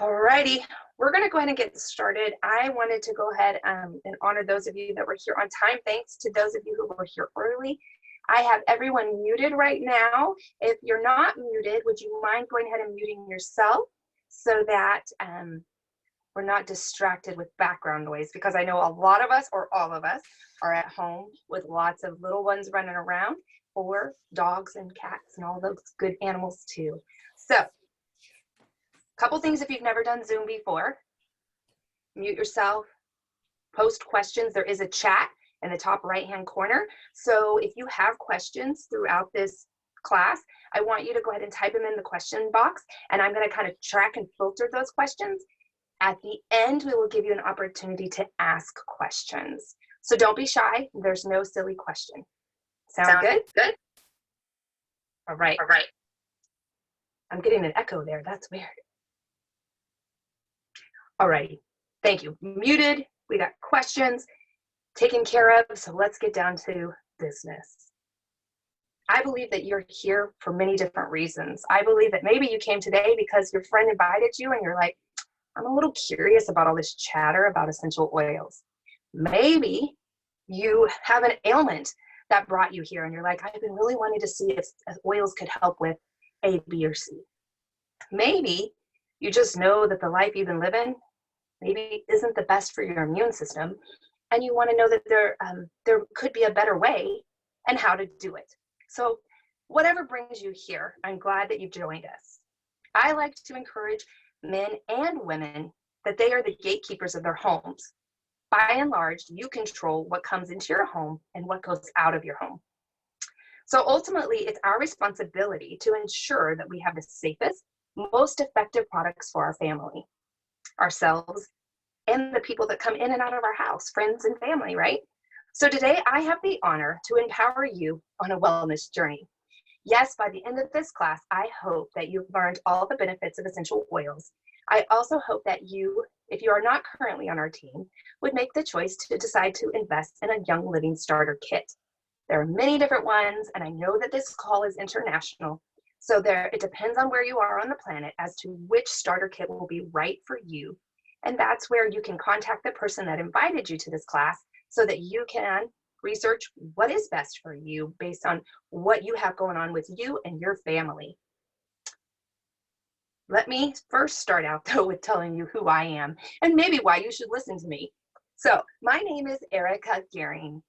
Alrighty, we're going to go ahead and get started. I wanted to go ahead and honor those of you that were here on time. Thanks to those of you who were here early. I have everyone muted right now. If you're not muted, would you mind going ahead and muting yourself so that we're not distracted with background noise? Because I know a lot of us, or all of us, are at home with lots of little ones running around, or dogs and cats and all those good animals too. So, couple things if you've never done Zoom before. Mute yourself, post questions. There is a chat in the top right-hand corner. So if you have questions throughout this class, I want you to go ahead and type them in the question box, and I'm going to kind of track and filter those questions. At the end, we will give you an opportunity to ask questions. So don't be shy. There's no silly question. Sound good? Good. All right. All right. I'm getting an echo there. That's weird. All right. Thank you. Muted. We got questions taken care of. So let's get down to business. I believe that you're here for many different reasons. I believe that maybe you came today because your friend invited you and you're like, I'm a little curious about all this chatter about essential oils. Maybe you have an ailment that brought you here and you're like, I've been really wanting to see if oils could help with A, B, or C. Maybe you just know that the life you've been living maybe isn't the best for your immune system, and you want to know that there could be a better way and how to do it. So whatever brings you here, I'm glad that you've joined us. I like to encourage men and women that they are the gatekeepers of their homes. By and large, you control what comes into your home and what goes out of your home. So ultimately, it's our responsibility to ensure that we have the safest, most effective products for our family, ourselves, and the people that come in and out of our house, friends and family, right? So today I have the honor to empower you on a wellness journey. Yes, by the end of this class, I hope that you've learned all the benefits of essential oils. I also hope that you, if you are not currently on our team, would make the choice to decide to invest in a Young Living starter kit. There are many different ones, and I know that this call is international. So it depends on where you are on the planet as to which starter kit will be right for you. And that's where you can contact the person that invited you to this class so that you can research what is best for you based on what you have going on with you and your family. Let me first start out though with telling you who I am and maybe why you should listen to me. So my name is Erica Gehring.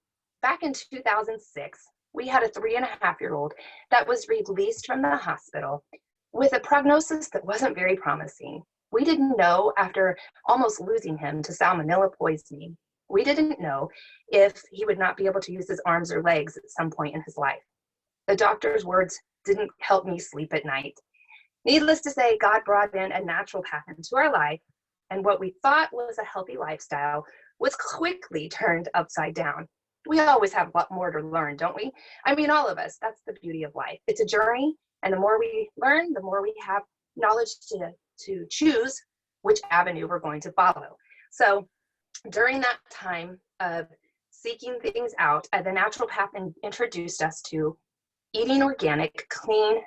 Back in 2006, we had a 3.5-year-old that was released from the hospital with a prognosis that wasn't very promising. We didn't know, after almost losing him to salmonella poisoning, we didn't know if he would not be able to use his arms or legs at some point in his life. The doctor's words didn't help me sleep at night. Needless to say, God brought in a natural path into our life, and what we thought was a healthy lifestyle was quickly turned upside down. We always have a lot more to learn, don't we? I mean, all of us. That's the beauty of life. It's a journey, and the more we learn, the more we have knowledge to choose which avenue we're going to follow. So during that time of seeking things out, the natural path introduced us to eating organic, clean,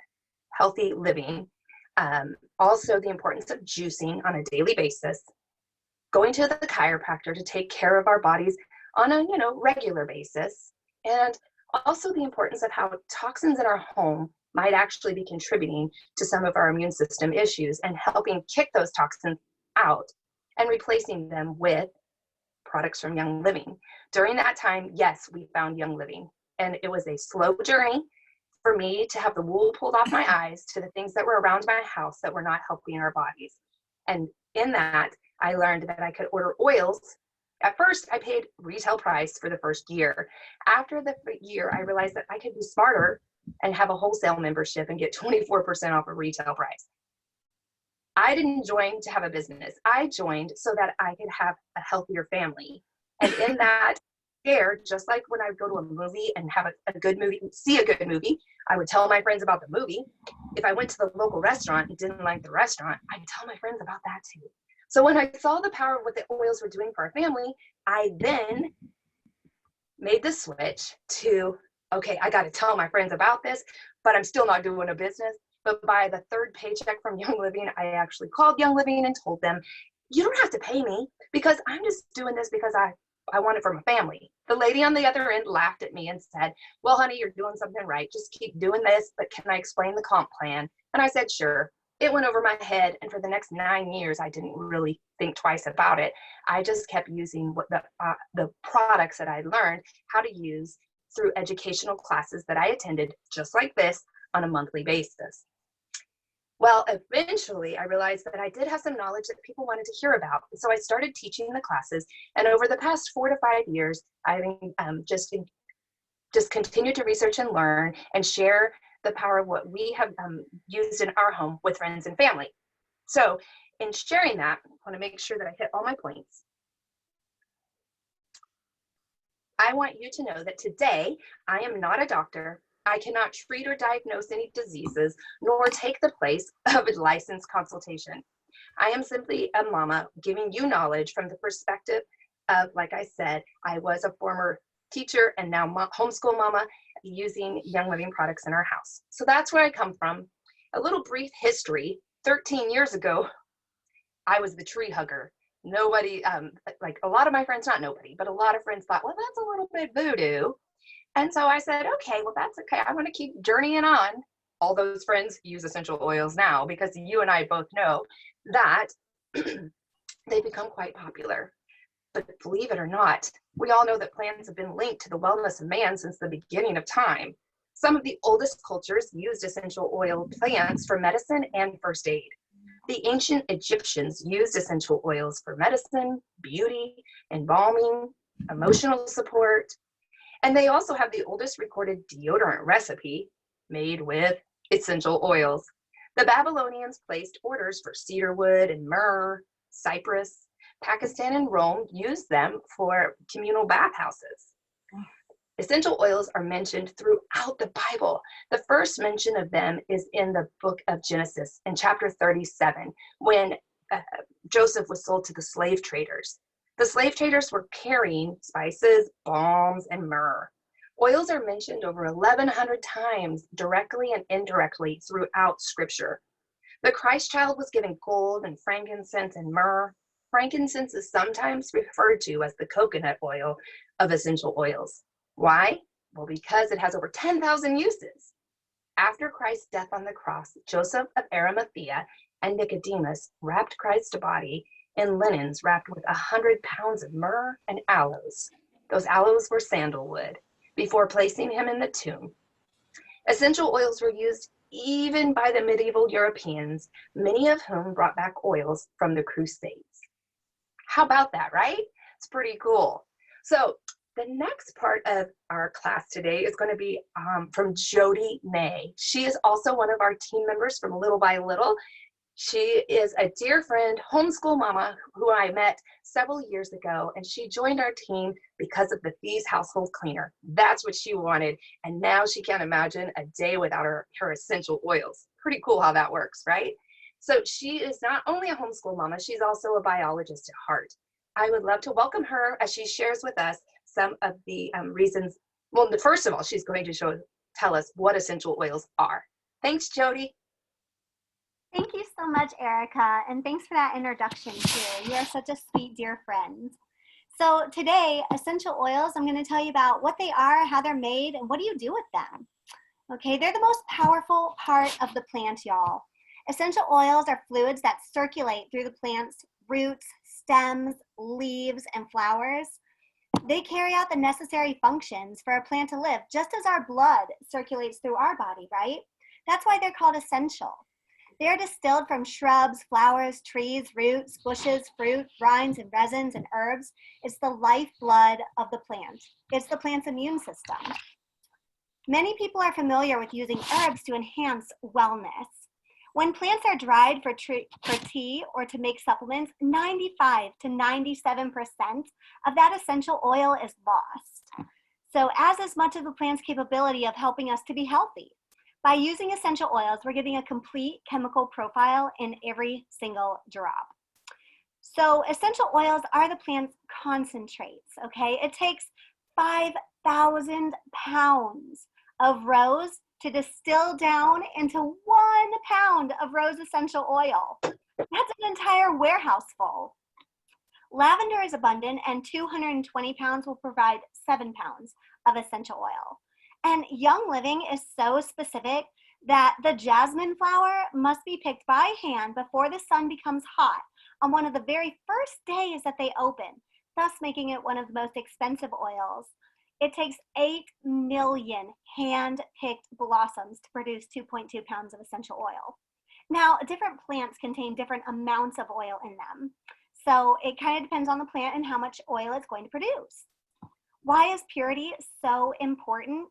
healthy living. Also the importance of juicing on a daily basis, going to the chiropractor to take care of our bodies on a regular basis, and also the importance of how toxins in our home might actually be contributing to some of our immune system issues and helping kick those toxins out and replacing them with products from Young Living. During that time, yes, we found Young Living, and it was a slow journey for me to have the wool pulled off my eyes to the things that were around my house that were not helping our bodies. And in that, I learned that I could order oils. At first, I paid retail price for the first year. After the year, I realized that I could be smarter and have a wholesale membership and get 24% off a retail price. I didn't join to have a business. I joined so that I could have a healthier family. And in that scare, just like when I would go to a movie and have a good movie, see a good movie, I would tell my friends about the movie. If I went to the local restaurant and didn't like the restaurant, I'd tell my friends about that too. So when I saw the power of what the oils were doing for our family, I then made the switch to, okay, I got to tell my friends about this, but I'm still not doing a business. But by the third paycheck from Young Living, I actually called Young Living and told them, you don't have to pay me because I'm just doing this because I want it for my family. The lady on the other end laughed at me and said, well, honey, you're doing something right. Just keep doing this, but can I explain the comp plan? And I said, sure. It went over my head, and for the next 9 years, I didn't really think twice about it. I just kept using what the products that I learned how to use through educational classes that I attended, just like this, on a monthly basis. Well, eventually I realized that I did have some knowledge that people wanted to hear about. So I started teaching the classes, and over the past 4 to 5 years, I've just continued to research and learn and share the power of what we have used in our home with friends and family. So in sharing that, I want to make sure that I hit all my points. I want you to know that today I am not a doctor. I cannot treat or diagnose any diseases, nor take the place of a licensed consultation. I am simply a mama giving you knowledge from the perspective of, like I said, I was a former teacher and now homeschool mama using Young Living products in our house. So that's where I come from. A little brief history. 13 years ago, I was the tree hugger. Nobody, like a lot of my friends, not nobody, but a lot of friends thought, well, that's a little bit voodoo. And so I said, okay, well, that's okay. I'm going to keep journeying on. All those friends use essential oils now because you and I both know that they become quite popular. But believe it or not, we all know that plants have been linked to the wellness of man since the beginning of time. Some of the oldest cultures used essential oil plants for medicine and first aid. The ancient Egyptians used essential oils for medicine, beauty, embalming, emotional support. And they also have the oldest recorded deodorant recipe made with essential oils. The Babylonians placed orders for cedarwood and myrrh, cypress. Pakistan and Rome used them for communal bathhouses. Essential oils are mentioned throughout the Bible. The first mention of them is in the book of Genesis in chapter 37, when Joseph was sold to the slave traders. The slave traders were carrying spices, balms, and myrrh. Oils are mentioned over 1,100 times directly and indirectly throughout Scripture. The Christ child was given gold and frankincense and myrrh. Frankincense is sometimes referred to as the coconut oil of essential oils. Why? Well, because it has over 10,000 uses. After Christ's death on the cross, Joseph of Arimathea and Nicodemus wrapped Christ's body in linens wrapped with 100 pounds of myrrh and aloes. Those aloes were sandalwood, before placing him in the tomb. Essential oils were used even by the medieval Europeans, many of whom brought back oils from the Crusades. How about that, right? It's pretty cool. So the next part of our class today is going to be from Jody May. She is also one of our team members from Little by Little. She is a dear friend, homeschool mama, who I met several years ago, and she joined our team because of the Fees household cleaner. That's what she wanted, and now she can't imagine a day without her essential oils. Pretty cool how that works, right? So she is not only a homeschool mama, she's also a biologist at heart. I would love to welcome her as she shares with us some of the reasons. Well, first of all, she's going to tell us what essential oils are. Thanks, Jody. Thank you so much, Erica, and thanks for that introduction too. You are such a sweet, dear friend. So today, essential oils, I'm going to tell you about what they are, how they're made, and what do you do with them. Okay, they're the most powerful part of the plant, y'all. Essential oils are fluids that circulate through the plant's roots, stems, leaves, and flowers. They carry out the necessary functions for a plant to live, just as our blood circulates through our body, right? That's why they're called essential. They are distilled from shrubs, flowers, trees, roots, bushes, fruit, rinds, and resins and herbs. It's the lifeblood of the plant. It's the plant's immune system. Many people are familiar with using herbs to enhance wellness. When plants are dried for tea or to make supplements, 95 to 97% of that essential oil is lost. So as is much of the plant's capability of helping us to be healthy. By using essential oils, we're getting a complete chemical profile in every single drop. So essential oils are the plant's concentrates, okay? It takes 5,000 pounds of rose to distill down into 1 pound of rose essential oil. That's an entire warehouse full. Lavender is abundant, and 220 pounds will provide 7 pounds of essential oil. And Young Living is so specific that the jasmine flower must be picked by hand before the sun becomes hot on one of the very first days that they open, thus making it one of the most expensive oils. It takes 8 million hand-picked blossoms to produce 2.2 pounds of essential oil. Now, different plants contain different amounts of oil in them. So it kind of depends on the plant and how much oil it's going to produce. Why is purity so important?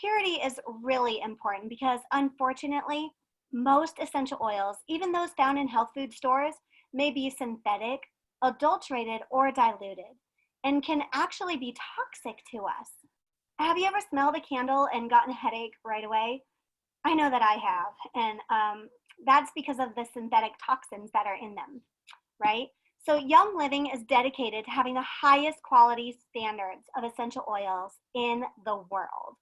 Purity is really important because, unfortunately, most essential oils, even those found in health food stores, may be synthetic, adulterated, or diluted, and can actually be toxic to us. Have you ever smelled a candle and gotten a headache right away? I know that I have, and that's because of the synthetic toxins that are in them, right? So Young Living is dedicated to having the highest quality standards of essential oils in the world.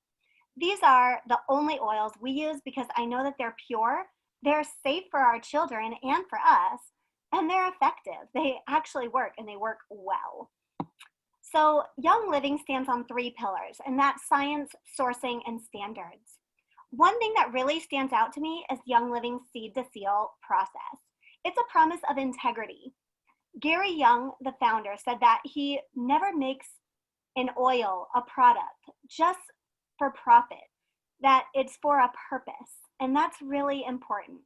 These are the only oils we use because I know that they're pure, they're safe for our children and for us, and they're effective. They actually work, and they work well. So Young Living stands on 3 pillars, and that's science, sourcing, and standards. One thing that really stands out to me is Young Living's seed to seal process. It's a promise of integrity. Gary Young, the founder, said that he never makes an oil, a product, just for profit, that it's for a purpose, and that's really important.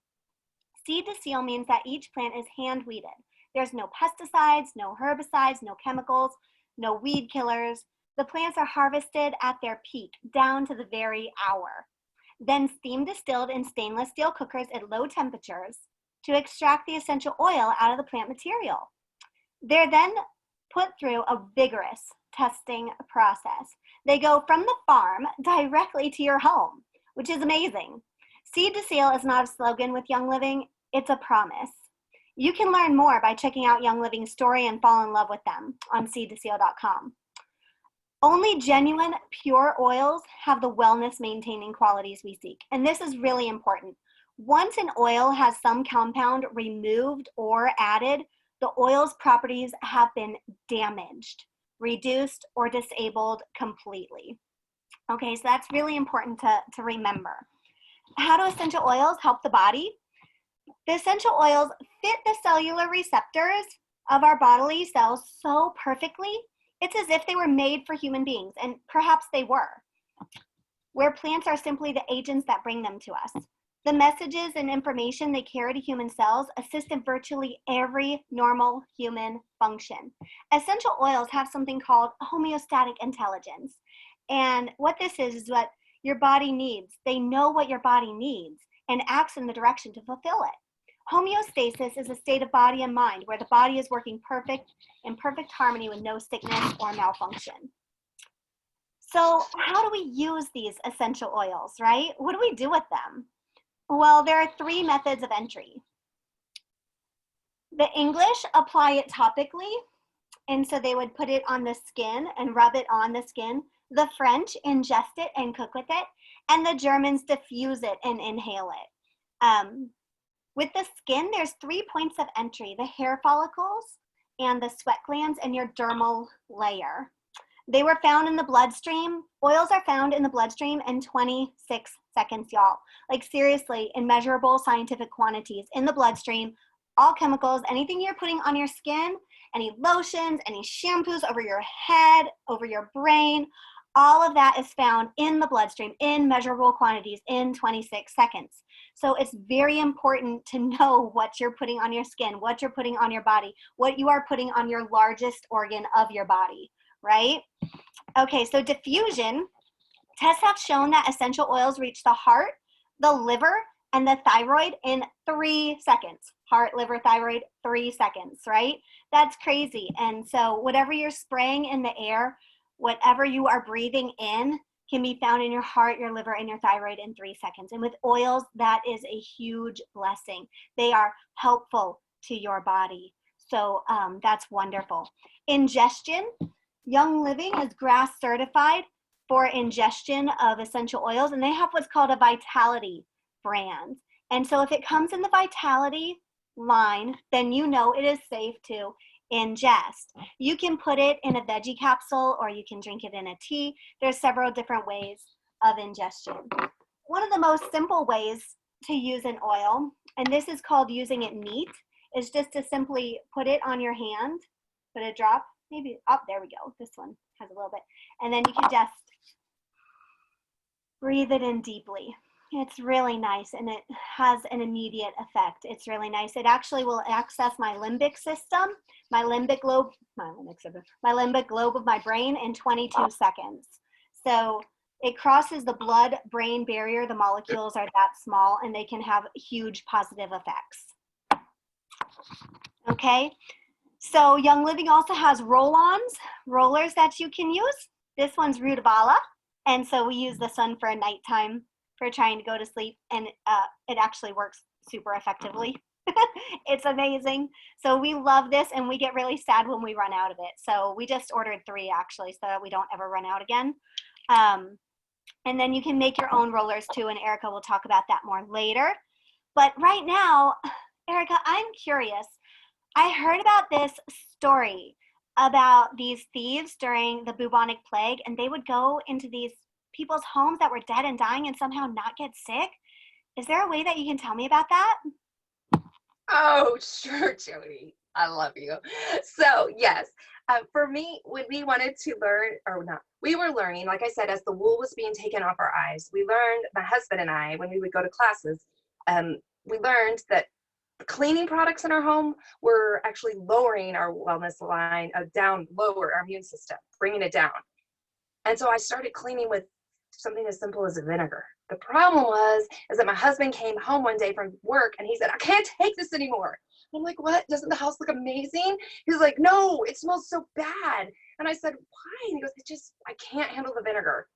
Seed to seal means that each plant is hand weeded. There's no pesticides, no herbicides, no chemicals, no weed killers. The plants are harvested at their peak, down to the very hour. Then steam distilled in stainless steel cookers at low temperatures to extract the essential oil out of the plant material. They're then put through a vigorous testing process. They go from the farm directly to your home, which is amazing. Seed to seal is not a slogan with Young Living, it's a promise. You can learn more by checking out Young Living's story and fall in love with them on seedtoseal.com. Only genuine, pure oils have the wellness maintaining qualities we seek, and this is really important. Once an oil has some compound removed or added, the oil's properties have been damaged, reduced, or disabled completely. Okay, so that's really important to remember. How do essential oils help the body? The essential oils fit the cellular receptors of our bodily cells so perfectly, it's as if they were made for human beings, and perhaps they were, where plants are simply the agents that bring them to us. The messages and information they carry to human cells assist in virtually every normal human function. Essential oils have something called homeostatic intelligence. And what this is what your body needs. They know what your body needs and acts in the direction to fulfill it. Homeostasis is a state of body and mind where the body is working in perfect harmony with no sickness or malfunction. So how do we use these essential oils, right? What do we do with them? Well, there are 3 methods of entry. The English apply it topically, and so they would put it on the skin and rub it on the skin. The French ingest it and cook with it, and the Germans diffuse it and inhale it. With the skin, there's 3 points of entry: the hair follicles and the sweat glands and your dermal layer. They were found in the bloodstream. Oils are found in the bloodstream in 26 seconds, y'all. Like seriously, in measurable scientific quantities in the bloodstream, all chemicals, anything you're putting on your skin, any lotions, any shampoos over your head, over your brain, all of that is found in the bloodstream in measurable quantities in 26 seconds. So it's very important to know what you're putting on your skin, what you're putting on your body, what you are putting on your largest organ of your body, right? Okay, so diffusion. Tests have shown that essential oils reach the heart, the liver, and the thyroid in 3 seconds. Heart, liver, thyroid, 3 seconds, right? That's crazy. And so whatever you're spraying in the air, whatever you are breathing in can be found in your heart, your liver, and your thyroid in 3 seconds. And with oils, that is a huge blessing. They are helpful to your body. So that's wonderful. Ingestion. Young Living is GRAS certified. for ingestion of essential oils, and they have what's called a Vitality brand. And so if it comes in the Vitality line, then you know it is safe to ingest. You can put it in a veggie capsule or you can drink it in a tea. There's several different ways of ingestion. One of the most simple ways to use an oil, and this is called using it neat, is just to simply put it on your hand, put a drop, maybe, oh, there we go. This one has a little bit. And then you can just breathe it in deeply. It's really nice, and it has an immediate effect. It's really nice. It actually will access my limbic system, my limbic globe of my brain in 22 seconds. So it crosses the blood-brain barrier. The molecules are that small, and they can have huge positive effects. Okay, so Young Living also has roll-ons, rollers that you can use. This one's rutabaga, and so we use this one for a nighttime for trying to go to sleep, and it actually works super effectively. It's amazing. So we love this, and we get really sad when we run out of it. So we just ordered 3 actually, so that we don't ever run out again. And then you can make your own rollers too, and Erica will talk about that more later. But right now, Erica, I'm curious. I heard about this story about these thieves during the bubonic plague, and they would go into these people's homes that were dead and dying and somehow not get sick. Is there a way that you can tell me about that? Oh, sure, Jody. I love you. So yes, for me, when we wanted to learn, or not, we were learning, like I said, as the wool was being taken off our eyes, we learned, my husband and I, when we would go to classes, we learned that cleaning products in our home were actually lowering our wellness line down, lower our immune system, bringing it down. And so I started cleaning with something as simple as vinegar. The problem is that my husband came home one day from work and he said, I can't take this anymore. I'm like, what? Doesn't the house look amazing? He's like, no, it smells so bad. And I said, why? And he goes, I can't handle the vinegar.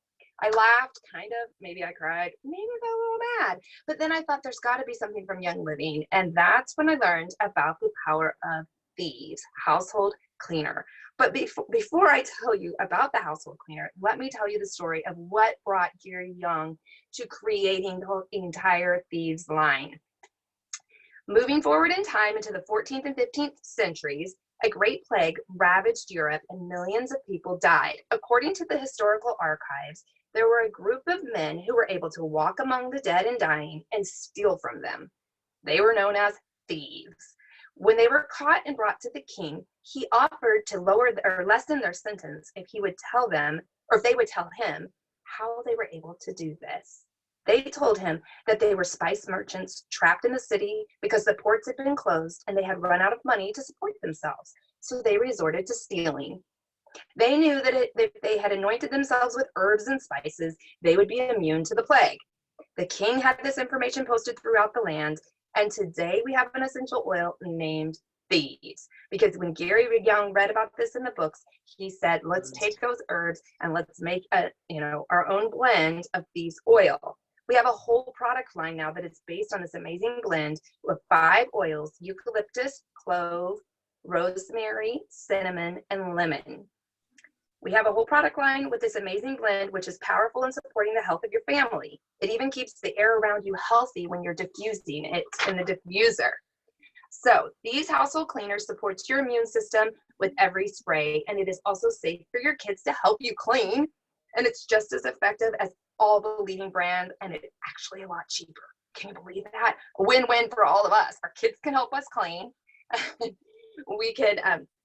I laughed, kind of, maybe I cried, maybe I got a little mad. But then I thought there's got to be something from Young Living. And that's when I learned about the power of Thieves household cleaner. But before I tell you about the household cleaner, let me tell you the story of what brought Gary Young to creating the entire Thieves line. Moving forward in time into the 14th and 15th centuries, a great plague ravaged Europe and millions of people died. According to the historical archives, there were a group of men who were able to walk among the dead and dying and steal from them. They were known as thieves. When they were caught and brought to the king, he offered to lower or lessen their sentence if he would tell them, or if they would tell him, how they were able to do this. They told him that they were spice merchants trapped in the city because the ports had been closed and they had run out of money to support themselves. So they resorted to stealing. They knew that if they had anointed themselves with herbs and spices, they would be immune to the plague. The king had this information posted throughout the land, and today we have an essential oil named Thieves. Because when Gary Young read about this in the books, he said, let's take those herbs and let's make our own blend of Thieves oil. We have a whole product line now that is based on this amazing blend with 5 oils: eucalyptus, clove, rosemary, cinnamon, and lemon. We have a whole product line with this amazing blend, which is powerful in supporting the health of your family. It even keeps the air around you healthy when you're diffusing it in the diffuser. So these household cleaners supports your immune system with every spray, and it is also safe for your kids to help you clean. And it's just as effective as all the leading brands, and it's actually a lot cheaper. Can you believe that? A win-win for all of us. Our kids can help us clean.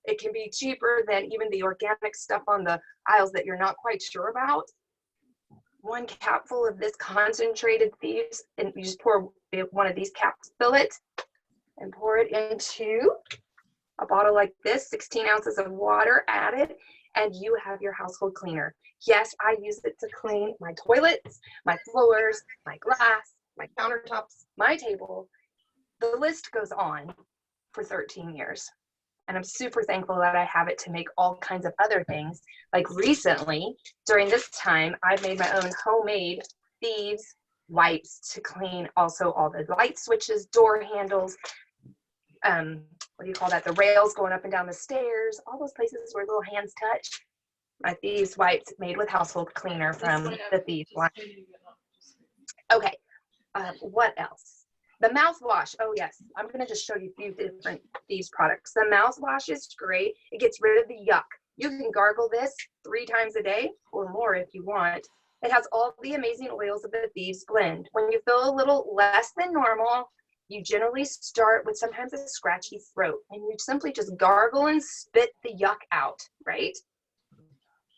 It can be cheaper than even the organic stuff on the aisles that you're not quite sure about. 1 capful of this concentrated Thieves, and you just pour one of these caps, fill it, and pour it into a bottle like this, 16 ounces of water added, and you have your household cleaner. Yes, I use it to clean my toilets, my floors, my glass, my countertops, my table. The list goes on for 13 years. And I'm super thankful that I have it to make all kinds of other things. Like recently, during this time, I've made my own homemade Thieves wipes to clean also all the light switches, door handles, what do you call that? The rails going up and down the stairs, all those places where little hands touch. My Thieves wipes made with household cleaner from the Thieves line. Okay, what else? The mouthwash. Oh yes, I'm gonna just show you a few different Thieves products. The mouthwash is great. It gets rid of the yuck. You can gargle this 3 times a day or more if you want. It has all the amazing oils of the Thieves blend. When you feel a little less than normal, you generally start with sometimes a scratchy throat, and you simply just gargle and spit the yuck out, right?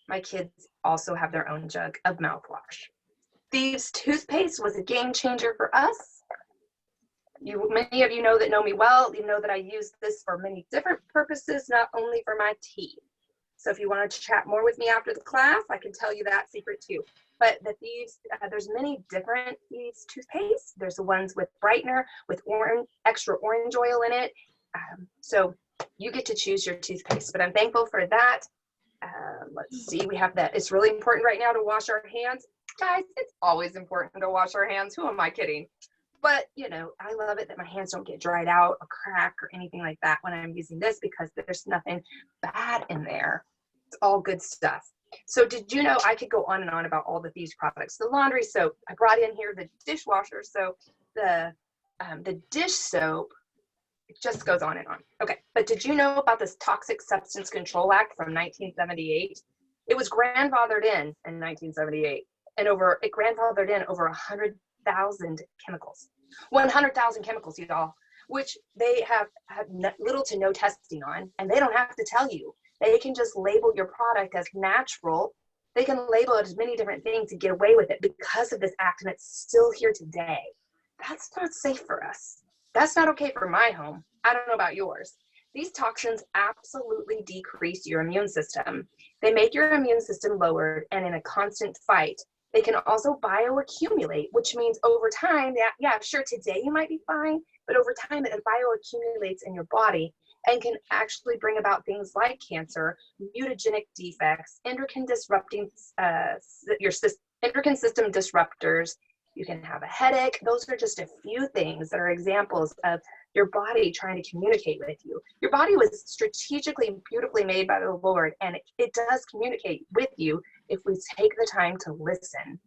My kids also have their own jug of mouthwash. Thieves toothpaste was a game changer for us. Many of you know that know me well, you know that I use this for many different purposes, not only for my teeth. So if you want to chat more with me after the class, I can tell you that secret too. But the Thieves, there's many different Thieves toothpaste. There's the ones with brightener, with extra orange oil in it. So you get to choose your toothpaste, but I'm thankful for that. Let's see, we have that. It's really important right now to wash our hands. Guys, it's always important to wash our hands. Who am I kidding? But, you know, I love it that my hands don't get dried out or crack or anything like that when I'm using this, because there's nothing bad in there. It's all good stuff. So did you know I could go on and on about all the Thieves products? The laundry soap, I brought in here the dishwasher soap, the dish soap, it just goes on and on. Okay, but did you know about this Toxic Substance Control Act from 1978? It was grandfathered in 1978, and it grandfathered in over 100,000 chemicals. 100,000 chemicals, y'all, which they have little to no testing on, and they don't have to tell you. They can just label your product as natural. They can label it as many different things to get away with it because of this act, and it's still here today. That's not safe for us. That's not okay for my home. I don't know about yours. These toxins absolutely decrease your immune system. They make your immune system lowered and in a constant fight. They can also bioaccumulate, which means over time, yeah, sure, today you might be fine, but over time it bioaccumulates in your body and can actually bring about things like cancer, mutagenic defects, endocrine disrupting endocrine system disruptors. You can have a headache. Those are just a few things that are examples of your body trying to communicate with you. Your body was strategically, beautifully made by the Lord, and it does communicate with you if we take the time to listen.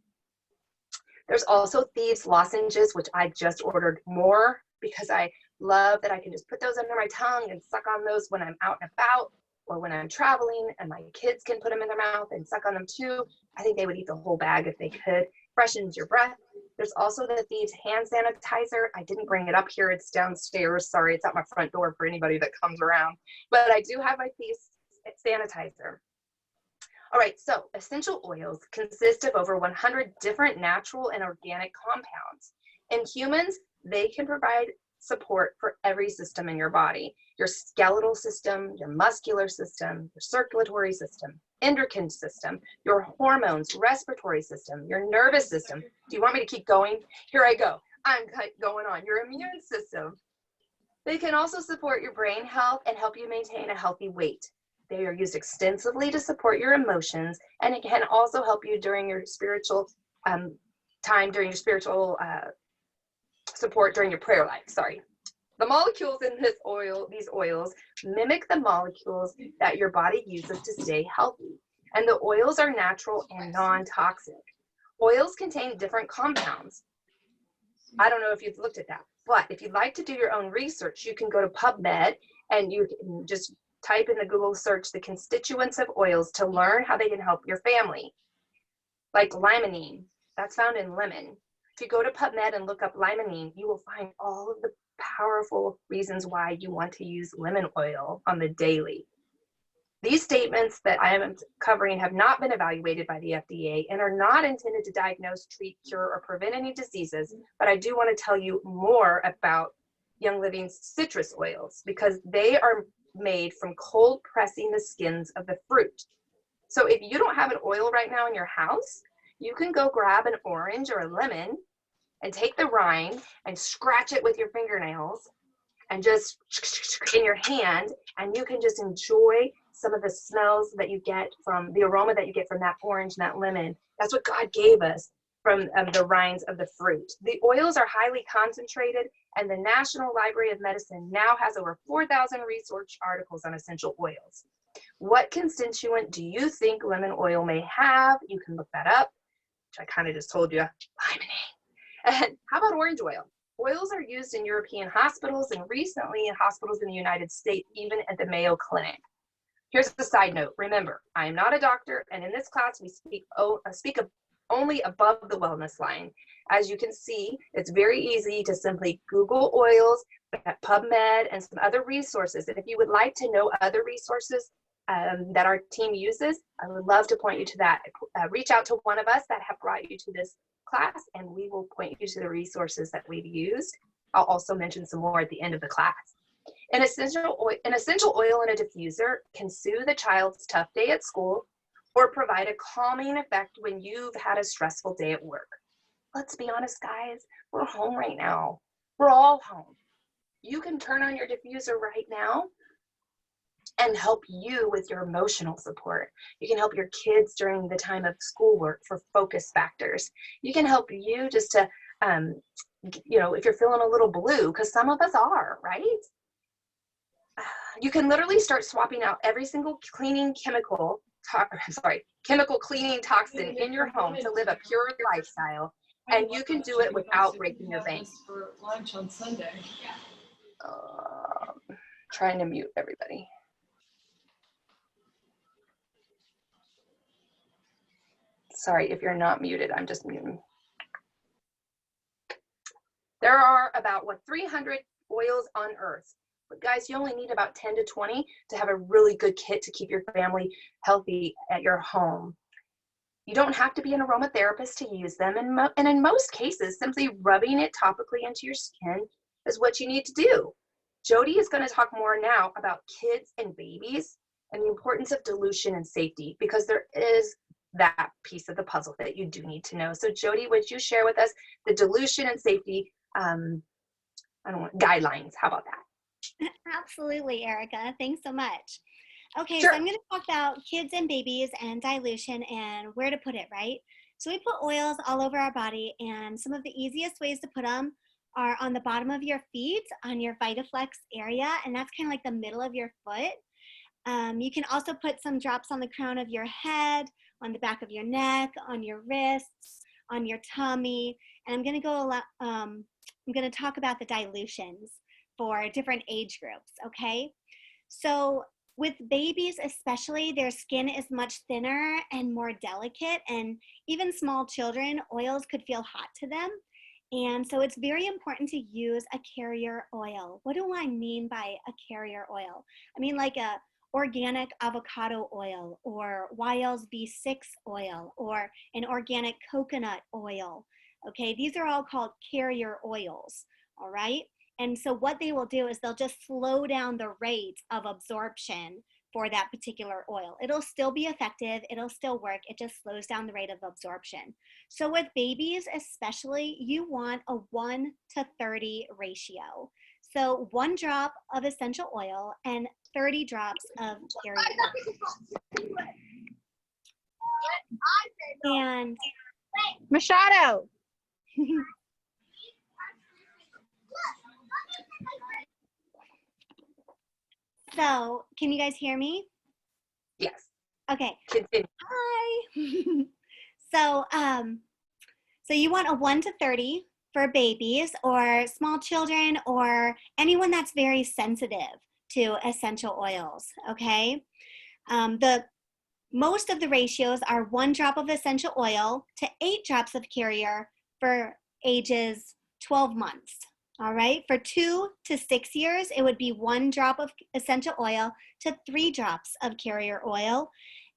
There's also Thieves lozenges, which I just ordered more because I love that I can just put those under my tongue and suck on those when I'm out and about or when I'm traveling, and my kids can put them in their mouth and suck on them too. I think they would eat the whole bag if they could. Freshens your breath. There's also the Thieves hand sanitizer. I didn't bring it up here. It's downstairs. Sorry, it's at my front door for anybody that comes around. But I do have my Thieves sanitizer. All right, so essential oils consist of over 100 different natural and organic compounds. In humans, they can provide support for every system in your body: your skeletal system, your muscular system, your circulatory system, endocrine system, your hormones, respiratory system, your nervous system. Do you want me to keep going? Here I go. I'm going on. Your immune system. They can also support your brain health and help you maintain a healthy weight. They are used extensively to support your emotions, and it can also help you during your spiritual support during your prayer life. Sorry. The molecules in these oils mimic the molecules that your body uses to stay healthy. And the oils are natural and non-toxic. Oils contain different compounds. I don't know if you've looked at that, but if you'd like to do your own research, you can go to PubMed and you can just type in the Google search the constituents of oils to learn how they can help your family. Like limonene, that's found in lemon. If you go to PubMed and look up limonene, you will find all of the powerful reasons why you want to use lemon oil on the daily. These statements that I am covering have not been evaluated by the FDA and are not intended to diagnose, treat, cure, or prevent any diseases, but I do want to tell you more about Young Living's citrus oils because they are made from cold pressing the skins of the fruit. So if you don't have an oil right now in your house, you can go grab an orange or a lemon and take the rind and scratch it with your fingernails and just in your hand, and you can just enjoy some of the smells that you get from the aroma that you get from that orange and that lemon. That's what God gave us from the rinds of the fruit. The oils are highly concentrated, and the National Library of Medicine now has over 4,000 research articles on essential oils. What constituent do you think lemon oil may have? You can look that up, which I kind of just told you, limonene. And how about orange oil? Oils are used in European hospitals and recently in hospitals in the United States, even at the Mayo Clinic. Here's the side note. Remember, I am not a doctor, and in this class, we speak only above the wellness line. As you can see, it's very easy to simply Google oils at PubMed and some other resources. And if you would like to know other resources that our team uses, I would love to point you to that. Reach out to one of us that have brought you to this class, and we will point you to the resources that we've used. I'll also mention some more at the end of the class. An essential oil in a diffuser can soothe a child's tough day at school or provide a calming effect when you've had a stressful day at work. Let's be honest, guys, we're home right now. We're all home. You can turn on your diffuser right now and help you with your emotional support. You can help your kids during the time of schoolwork for focus factors. You can help you just to, if you're feeling a little blue, because some of us are, right? You can literally start swapping out every single chemical cleaning toxin in your home to live a pure lifestyle, and you can do it without breaking your bank. For lunch on Sunday. Trying to mute everybody. Sorry, if you're not muted, I'm just muting. There are about 300 oils on Earth. But guys, you only need about 10 to 20 to have a really good kit to keep your family healthy at your home. You don't have to be an aromatherapist to use them, and in most cases, simply rubbing it topically into your skin is what you need to do. Jody is going to talk more now about kids and babies and the importance of dilution and safety, because there is that piece of the puzzle that you do need to know. So Jody, would you share with us the dilution and safety guidelines? How about that? Absolutely, Erica. Thanks so much. Okay, Sure. so I'm going to talk about kids and babies and dilution and where to put it, right? So we put oils all over our body, and some of the easiest ways to put them are on the bottom of your feet, on your VitaFlex area, and that's kind of like the middle of your foot. You can also put some drops on the crown of your head, on the back of your neck, on your wrists, on your tummy, and I'm going to talk about the dilutions for different age groups, okay? So with babies especially, their skin is much thinner and more delicate, and even small children, oils could feel hot to them. And so it's very important to use a carrier oil. What do I mean by a carrier oil? I mean like a organic avocado oil, or YL's B6 oil, or an organic coconut oil. Okay, these are all called carrier oils, all right? And so what they will do is they'll just slow down the rate of absorption for that particular oil. It'll still be effective, it'll still work, it just slows down the rate of absorption. So with babies especially, you want a 1:30 ratio. So 1 drop of essential oil and 30 drops of carrier oil. And Machado. So, can you guys hear me? Yes. Okay. Continue. Hi. So you want a 1:30 for babies or small children or anyone that's very sensitive to essential oils, okay? Most of the ratios are 1 drop of essential oil to 8 drops of carrier for ages 12 months. All right, for 2 to 6 years, it would be 1 drop of essential oil to 3 drops of carrier oil.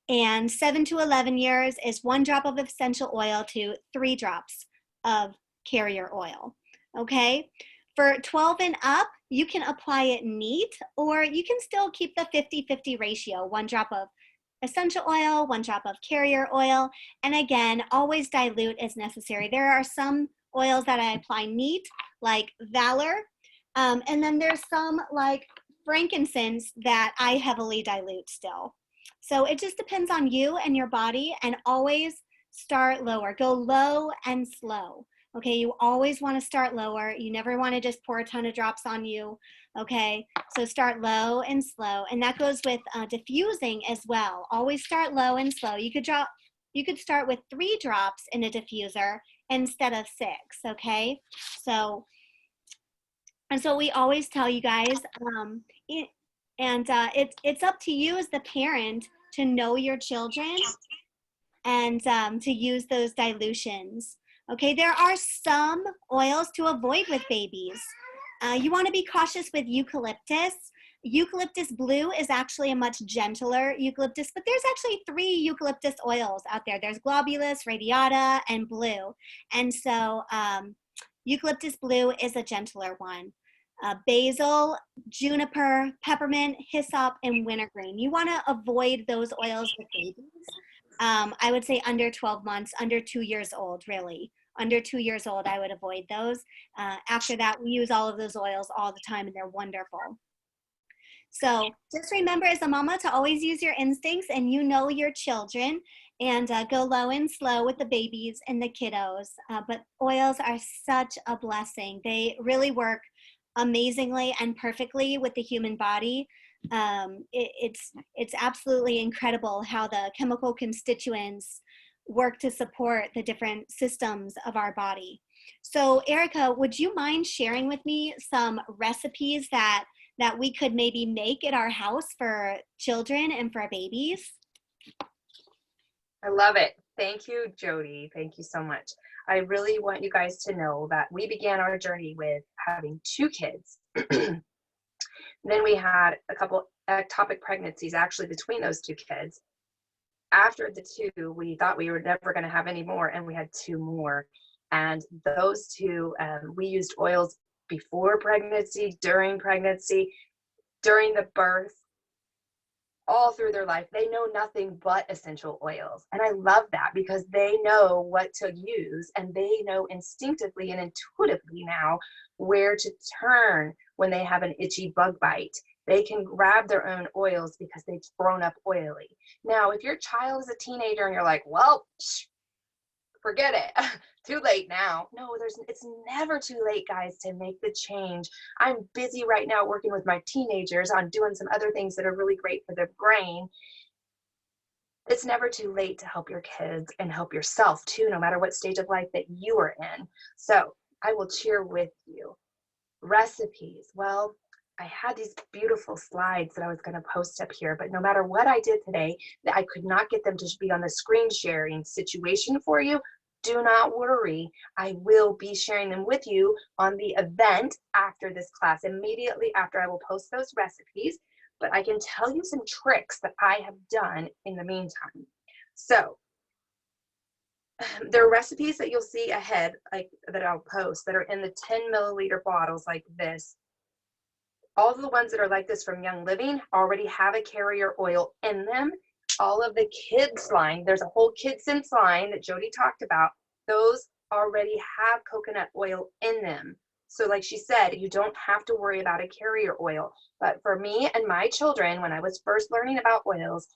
And 7 to 11 years is 1 drop of essential oil to 3 drops of carrier oil. Okay, for 12 and up, you can apply it neat, or you can still keep the 50-50 ratio, 1 drop of essential oil, 1 drop of carrier oil. And again, always dilute as necessary. There are some oils that I apply neat, like Valor, and then there's some like frankincense that I heavily dilute still. So it just depends on you and your body, and always start lower. Go low and slow. Okay, you always want to start lower. You never want to just pour a ton of drops on you. Okay, so start low and slow, and that goes with diffusing as well. Always start low and slow. You could start with 3 drops in a diffuser instead of 6. Okay, so and so we always tell you guys, it's up to you as the parent to know your children and to use those dilutions. Okay, there are some oils to avoid with babies. You want to be cautious with eucalyptus. Eucalyptus blue is actually a much gentler eucalyptus, but there's actually 3 eucalyptus oils out there. There's globulus, radiata, and blue. And so eucalyptus blue is a gentler one. Basil, juniper, peppermint, hyssop, and wintergreen. You want to avoid those oils with babies. I would say under 12 months, under 2 years old, really. Under 2 years old, I would avoid those. After that, we use all of those oils all the time, and they're wonderful. So just remember as a mama to always use your instincts, and you know your children, and go low and slow with the babies and the kiddos. But oils are such a blessing. They really work amazingly and perfectly with the human body. It's absolutely incredible how the chemical constituents work to support the different systems of our body. So Erica, would you mind sharing with me some recipes that we could maybe make at our house for children and for babies? I love it. Thank you, Jody. Thank you so much. I really want you guys to know that we began our journey with having 2 kids. Then we had a couple ectopic pregnancies actually between those 2 kids. After the 2, we thought we were never going to have any more, and we had 2 more. And those 2, we used oils before pregnancy, during the birth, all through their life. They know nothing but essential oils. And I love that because they know what to use, and they know instinctively and intuitively now where to turn when they have an itchy bug bite. They can grab their own oils because they've grown up oily. Now, if your child is a teenager and you're like, well, forget it, too late now. No, it's never too late, guys, to make the change. I'm busy right now working with my teenagers on doing some other things that are really great for their brain. It's never too late to help your kids and help yourself too, no matter what stage of life that you are in. So I will cheer with you. Recipes. Well, I had these beautiful slides that I was going to post up here, but no matter what I did today, I could not get them to be on the screen sharing situation for you. Do not worry. I will be sharing them with you on the event after this class, immediately after I will post those recipes, but I can tell you some tricks that I have done in the meantime. So there are recipes that you'll see ahead, like that I'll post, that are in the 10 milliliter bottles like this. All of the ones that are like this from Young Living already have a carrier oil in them. All of the kids line, there's a whole kids sense line that Jody talked about. Those already have coconut oil in them. So like she said, you don't have to worry about a carrier oil. But for me and my children, when I was first learning about oils,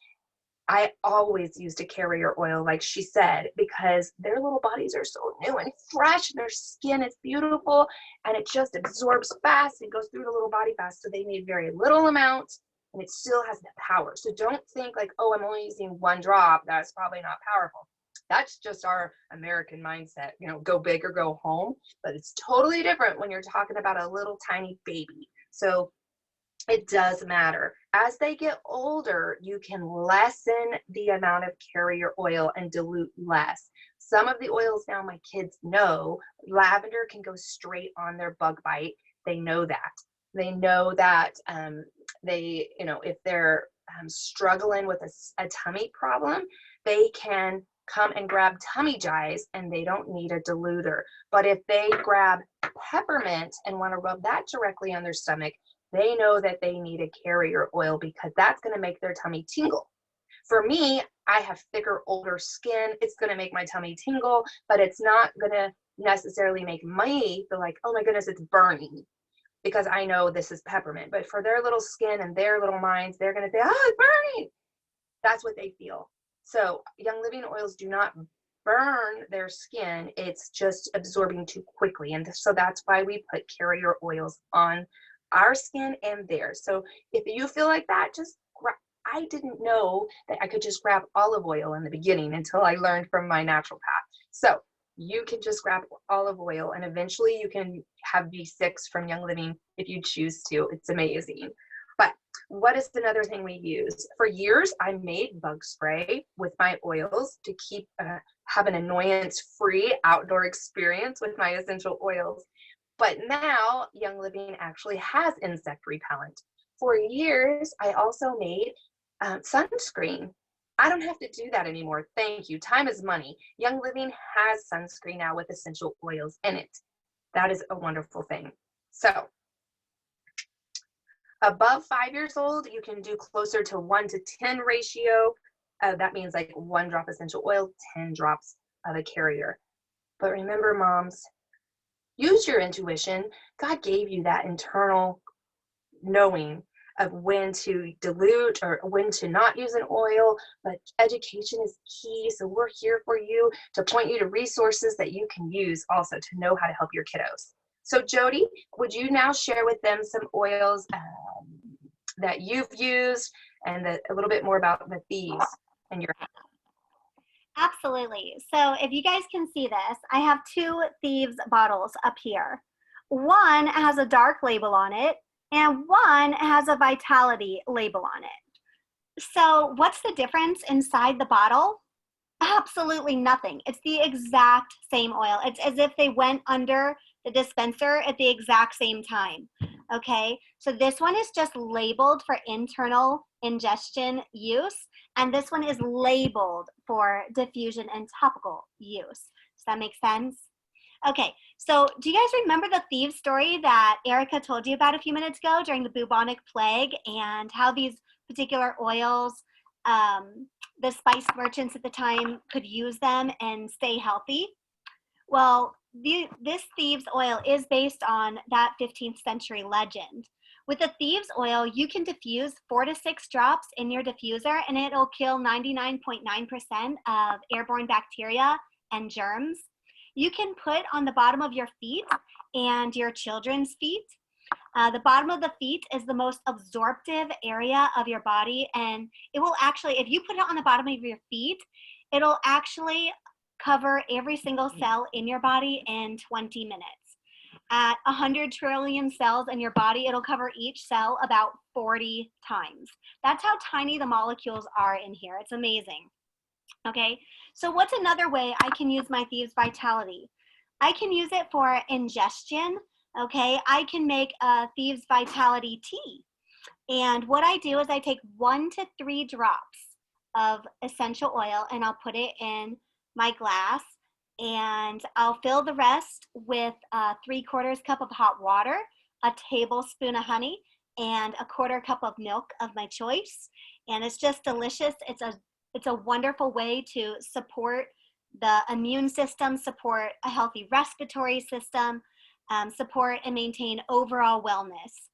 I always used a carrier oil, like she said, because their little bodies are so new and fresh. Their skin is beautiful, and it just absorbs fast and goes through the little body fast. So they need very little amount, and it still has the power. So don't think like, oh, I'm only using 1 drop. That's probably not powerful. That's just our American mindset, go big or go home. But it's totally different when you're talking about a little tiny baby. So it does matter. As they get older, you can lessen the amount of carrier oil and dilute less. Some of the oils now my kids know, lavender can go straight on their bug bite. They know that. They know that if they're struggling with a tummy problem, they can come and grab tummy jives and they don't need a diluter. But if they grab peppermint and want to rub that directly on their stomach, they know that they need a carrier oil because that's going to make their tummy tingle. For me, I have thicker, older skin. It's going to make my tummy tingle, but it's not going to necessarily make me feel like, oh my goodness, it's burning, because I know this is peppermint. But for their little skin and their little minds, they're going to say, oh, it's burning. That's what they feel. So Young Living oils do not burn their skin. It's just absorbing too quickly. And so that's why we put carrier oils on our skin and theirs. So if you feel like that, I didn't know that I could just grab olive oil in the beginning until I learned from my naturopath. So you can just grab olive oil, and eventually you can have V6 from Young Living if you choose to. It's amazing. But what is another thing we use? For years, I made bug spray with my oils to have an annoyance-free outdoor experience with my essential oils. But now Young Living actually has insect repellent. For years, I also made sunscreen. I don't have to do that anymore. Thank you. Time is money. Young Living has sunscreen now with essential oils in it. That is a wonderful thing. So above 5 years old, you can do closer to 1-to-10 ratio. That means like 1 drop essential oil, 10 drops of a carrier. But remember, moms, use your intuition. God gave you that internal knowing of when to dilute or when to not use an oil, but education is key. So we're here for you to point you to resources that you can use also to know how to help your kiddos. So Jody, would you now share with them some oils that you've used and a little bit more about the thieves and your... Absolutely. So if you guys can see this, I have 2 Thieves bottles up here. One has a dark label on it, and one has a vitality label on it. So what's the difference inside the bottle? Absolutely nothing. It's the exact same oil. It's as if they went under the dispenser at the exact same time. Okay, so this one is just labeled for internal ingestion use, and this one is labeled for diffusion and topical use. Does that make sense? Okay, so do you guys remember the thieves story that Erica told you about a few minutes ago during the bubonic plague, and how these particular oils, the spice merchants at the time could use them and stay healthy? Well, this thieves oil is based on that 15th century legend. With the thieves oil, you can diffuse 4 to 6 drops in your diffuser, and it'll kill 99.9% of airborne bacteria and germs. You can put on the bottom of your feet and your children's feet. The bottom of the feet is the most absorptive area of your body, and it will actually, if you put it on the bottom of your feet, it'll actually cover every single cell in your body in 20 minutes. At 100 trillion cells in your body, it'll cover each cell about 40 times. That's how tiny the molecules are in here. It's amazing. Okay, so what's another way I can use my Thieves Vitality? I can use it for ingestion. Okay, I can make a Thieves Vitality tea. And what I do is I take 1 to 3 drops of essential oil, and I'll put it in my glass, and I'll fill the rest with a 3/4 cup of hot water, a tablespoon of honey, and a 1/4 cup of milk of my choice. And it's just delicious. It's a wonderful way to support the immune system, support a healthy respiratory system, support and maintain overall wellness.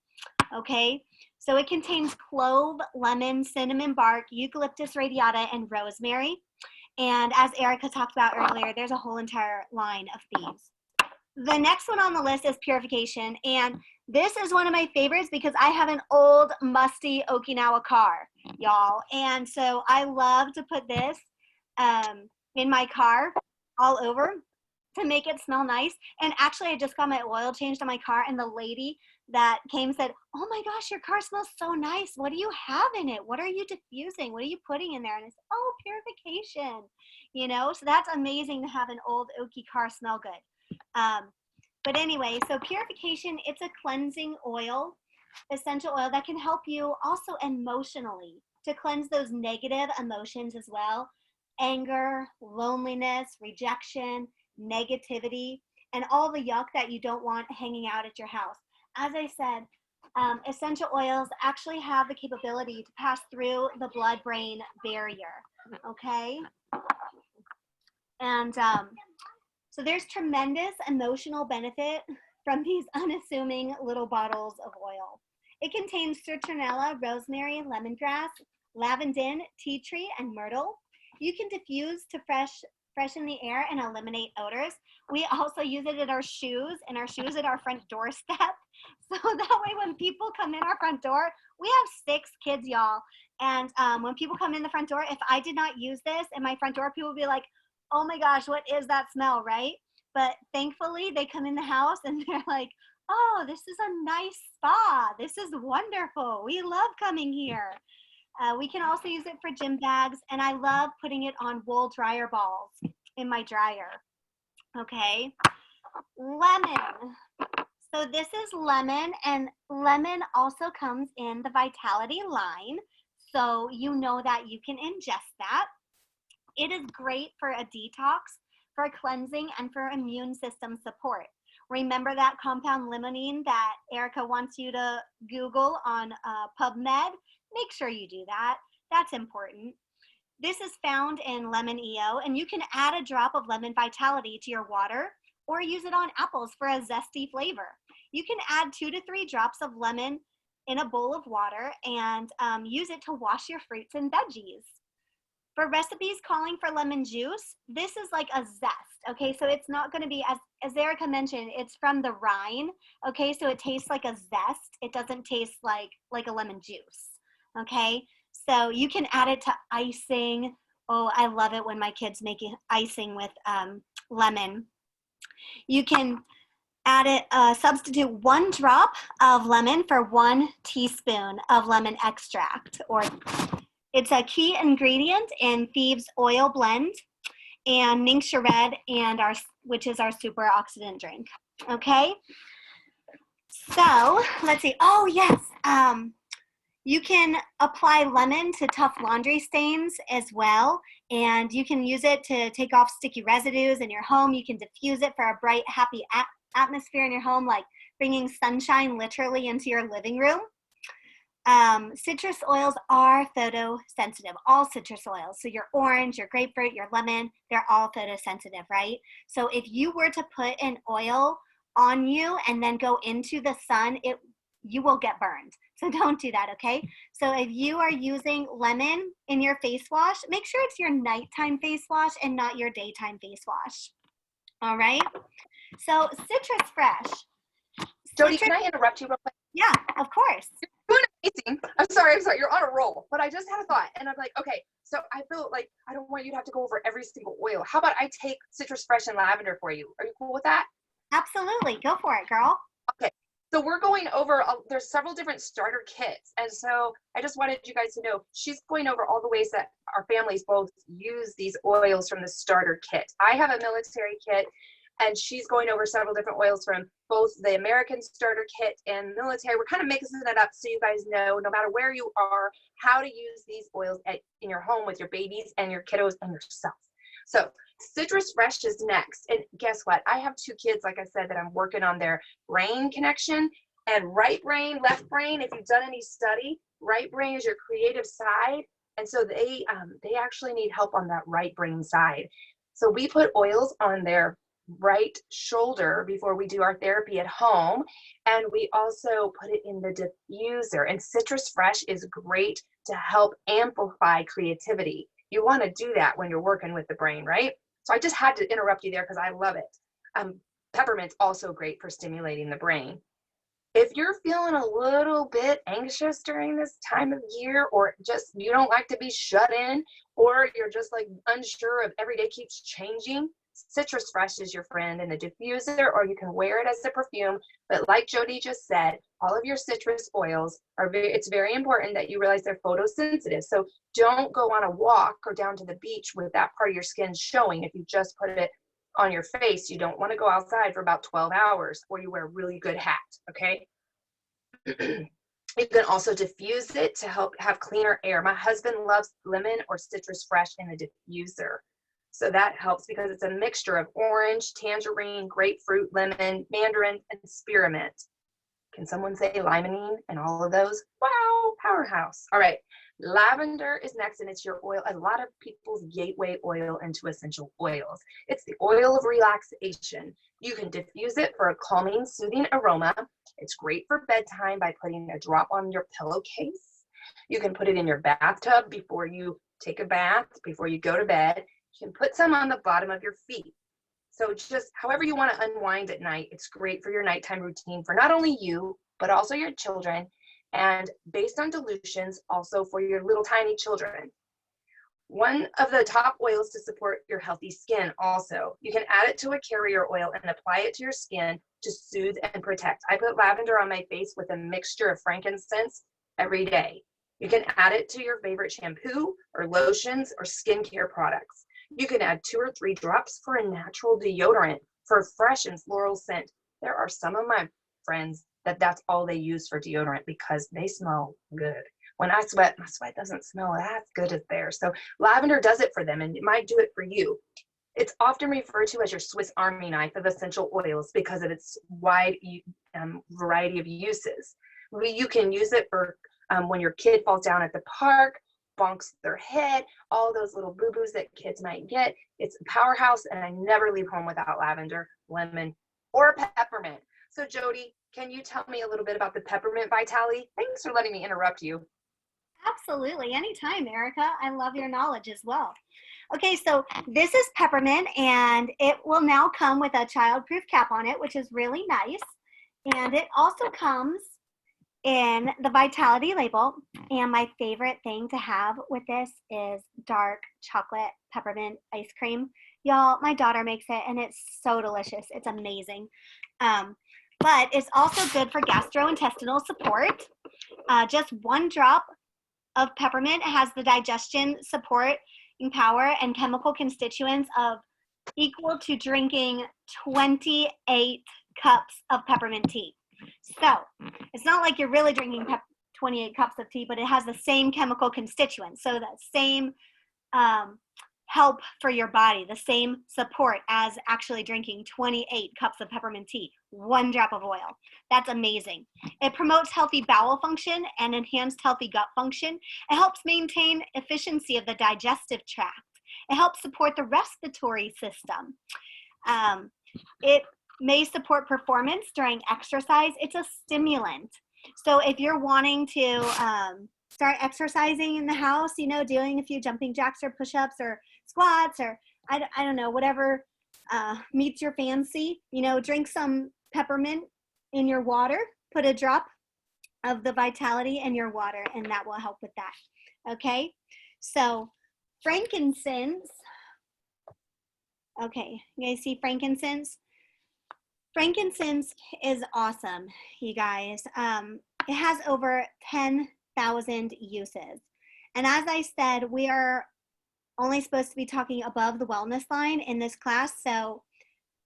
Okay, so it contains clove, lemon, cinnamon bark, eucalyptus radiata, and rosemary. And as Erica talked about earlier, there's a whole entire line of these. The next one on the list is purification. And this is one of my favorites because I have an old, musty Okinawa car, y'all. And so I love to put this in my car all over to make it smell nice. And actually, I just got my oil changed on my car, and the lady that came said, "Oh my gosh, your car smells so nice. What do you have in it? What are you diffusing? What are you putting in there?" And I said, "Oh, purification." You know, so that's amazing to have an old oaky car smell good. But anyway, so purification, it's a cleansing oil, essential oil that can help you also emotionally to cleanse those negative emotions as well. Anger, loneliness, rejection, negativity, and all the yuck that you don't want hanging out at your house. As I said, essential oils actually have the capability to pass through the blood-brain barrier, okay? And so there's tremendous emotional benefit from these unassuming little bottles of oil. It contains citronella, rosemary, lemongrass, lavandin, tea tree, and myrtle. You can diffuse to freshen the air and eliminate odors. We also use it in our shoes at our front doorstep. So that way when people come in our front door, we have 6 kids, y'all. And when people come in the front door, if I did not use this in my front door, people would be like, oh my gosh, what is that smell, right? But thankfully they come in the house and they're like, oh, this is a nice spa. This is wonderful. We love coming here. We can also use it for gym bags, and I love putting it on wool dryer balls in my dryer. Okay, lemon. So this is lemon, and lemon also comes in the Vitality line, so you know that you can ingest that. It is great for a detox, for cleansing, and for immune system support. Remember that compound limonene that Erica wants you to Google on PubMed? Make sure you do that. That's important. This is found in lemon EO, and you can add a drop of lemon vitality to your water or use it on apples for a zesty flavor. You can add 2 to 3 drops of lemon in a bowl of water and use it to wash your fruits and veggies. For recipes calling for lemon juice, this is like a zest, okay? So it's not gonna be, as Erica mentioned, it's from the rind, okay? So it tastes like a zest. It doesn't taste like a lemon juice, okay? So you can add it to icing. Oh, I love it when my kids make icing with lemon. You can add it, substitute 1 drop of lemon for 1 teaspoon of lemon extract, or it's a key ingredient in Thieves Oil Blend and Ningxia Red, and which is our super oxidant drink. Okay, so let's see. Oh yes, you can apply lemon to tough laundry stains as well, and you can use it to take off sticky residues in your home. You can diffuse it for a bright, happy atmosphere in your home, like bringing sunshine literally into your living room. Citrus oils are photosensitive, all citrus oils. So your orange, your grapefruit, your lemon, they're all photosensitive, right? So if you were to put an oil on you and then go into the sun, you will get burned. So don't do that, okay? So if you are using lemon in your face wash, make sure it's your nighttime face wash and not your daytime face wash. All right? So Citrus Fresh. Jody, can I interrupt you real quick? Yeah, of course. You're doing amazing. I'm sorry. You're on a roll. But I just had a thought, and I'm like, okay, so I feel like I don't want you to have to go over every single oil. How about I take Citrus Fresh and lavender for you? Are you cool with that? Absolutely. Go for it, girl. Okay. So we're going over, there's several different starter kits. And so I just wanted you guys to know, she's going over all the ways that our families both use these oils from the starter kit. I have a military kit, and she's going over several different oils from both the American starter kit and military. We're kind of mixing it up so you guys know, no matter where you are, how to use these oils in your home with your babies and your kiddos and yourself. So Citrus Fresh is next. And guess what? I have 2 kids, like I said, that I'm working on their brain connection. And right brain, left brain, if you've done any study, right brain is your creative side. And so they actually need help on that right brain side. So we put oils on their right shoulder before we do our therapy at home, and we also put it in the diffuser. And Citrus Fresh is great to help amplify creativity. You want to do that when you're working with the brain, right? So I just had to interrupt you there because I love it. Peppermint's also great for stimulating the brain. If you're feeling a little bit anxious during this time of year, or just you don't like to be shut in, or you're just like unsure of every day keeps changing, Citrus Fresh is your friend in the diffuser, or you can wear it as a perfume. But like Jody just said, all of your citrus oils it's very important that you realize they're photosensitive. So don't go on a walk or down to the beach with that part of your skin showing. If you just put it on your face, you don't want to go outside for about 12 hours, or you wear a really good hat, okay? You can also diffuse it to help have cleaner air. My husband loves lemon or Citrus Fresh in the diffuser. So that helps because it's a mixture of orange, tangerine, grapefruit, lemon, mandarin, and spearmint. Can someone say limonene and all of those? Wow, powerhouse. All right, lavender is next, and it's your oil, a lot of people's gateway oil into essential oils. It's the oil of relaxation. You can diffuse it for a calming, soothing aroma. It's great for bedtime by putting a drop on your pillowcase. You can put it in your bathtub before you take a bath, before you go to bed. You can put some on the bottom of your feet. So just however you want to unwind at night, it's great for your nighttime routine for not only you, but also your children, and based on dilutions, also for your little tiny children. One of the top oils to support your healthy skin also. You can add it to a carrier oil and apply it to your skin to soothe and protect. I put lavender on my face with a mixture of frankincense every day. You can add it to your favorite shampoo or lotions or skincare products. You can add 2 or 3 drops for a natural deodorant for a fresh and floral scent. There are some of my friends that's all they use for deodorant because they smell good. When I sweat, my sweat doesn't smell as good as theirs. So lavender does it for them, and it might do it for you. It's often referred to as your Swiss Army knife of essential oils because of its wide variety of uses. You can use it for when your kid falls down at the park, bonks their head, all those little boo-boos that kids might get. It's a powerhouse, and I never leave home without lavender, lemon, or peppermint. So Jody, can you tell me a little bit about the peppermint vitality? Thanks for letting me interrupt you. Absolutely. Anytime, Erica. I love your knowledge as well. Okay, so this is peppermint, and it will now come with a child-proof cap on it, which is really nice. And it also comes in the vitality label. And my favorite thing to have with this is dark chocolate peppermint ice cream. Y'all, my daughter makes it, and it's so delicious. It's amazing. But it's also good for gastrointestinal support. Just 1 drop of peppermint has the digestion support and power and chemical constituents of equal to drinking 28 cups of peppermint tea. So it's not like you're really drinking 28 cups of tea, but it has the same chemical constituents. So that same help for your body, the same support as actually drinking 28 cups of peppermint tea, 1 drop of oil. That's amazing. It promotes healthy bowel function and enhanced healthy gut function. It helps maintain efficiency of the digestive tract. It helps support the respiratory system. It may support performance during exercise. It's a stimulant. So if you're wanting to start exercising in the house, you know, doing a few jumping jacks or push-ups or squats or I don't know, whatever meets your fancy, you know, drink some peppermint in your water, put a drop of the vitality in your water, and that will help with that. Okay, so frankincense. Okay, you guys see frankincense? Frankincense is awesome, you guys. It has over 10,000 uses. And as I said, we are only supposed to be talking above the wellness line in this class. So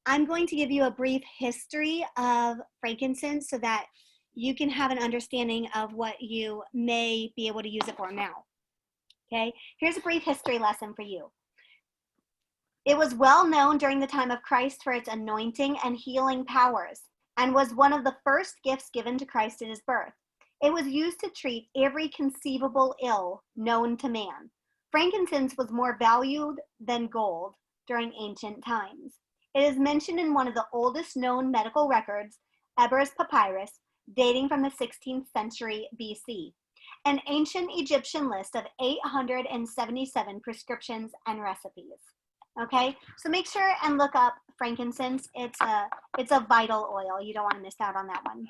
I'm going to give you a brief history of frankincense so that you can have an understanding of what you may be able to use it for now. Okay, here's a brief history lesson for you. It was well known during the time of Christ for its anointing and healing powers, and was one of the first gifts given to Christ at his birth. It was used to treat every conceivable ill known to man. Frankincense was more valued than gold during ancient times. It is mentioned in one of the oldest known medical records, Ebers Papyrus, dating from the 16th century BC, an ancient Egyptian list of 877 prescriptions and recipes. Okay, so make sure and look up frankincense. It's a vital oil. You don't want to miss out on that one.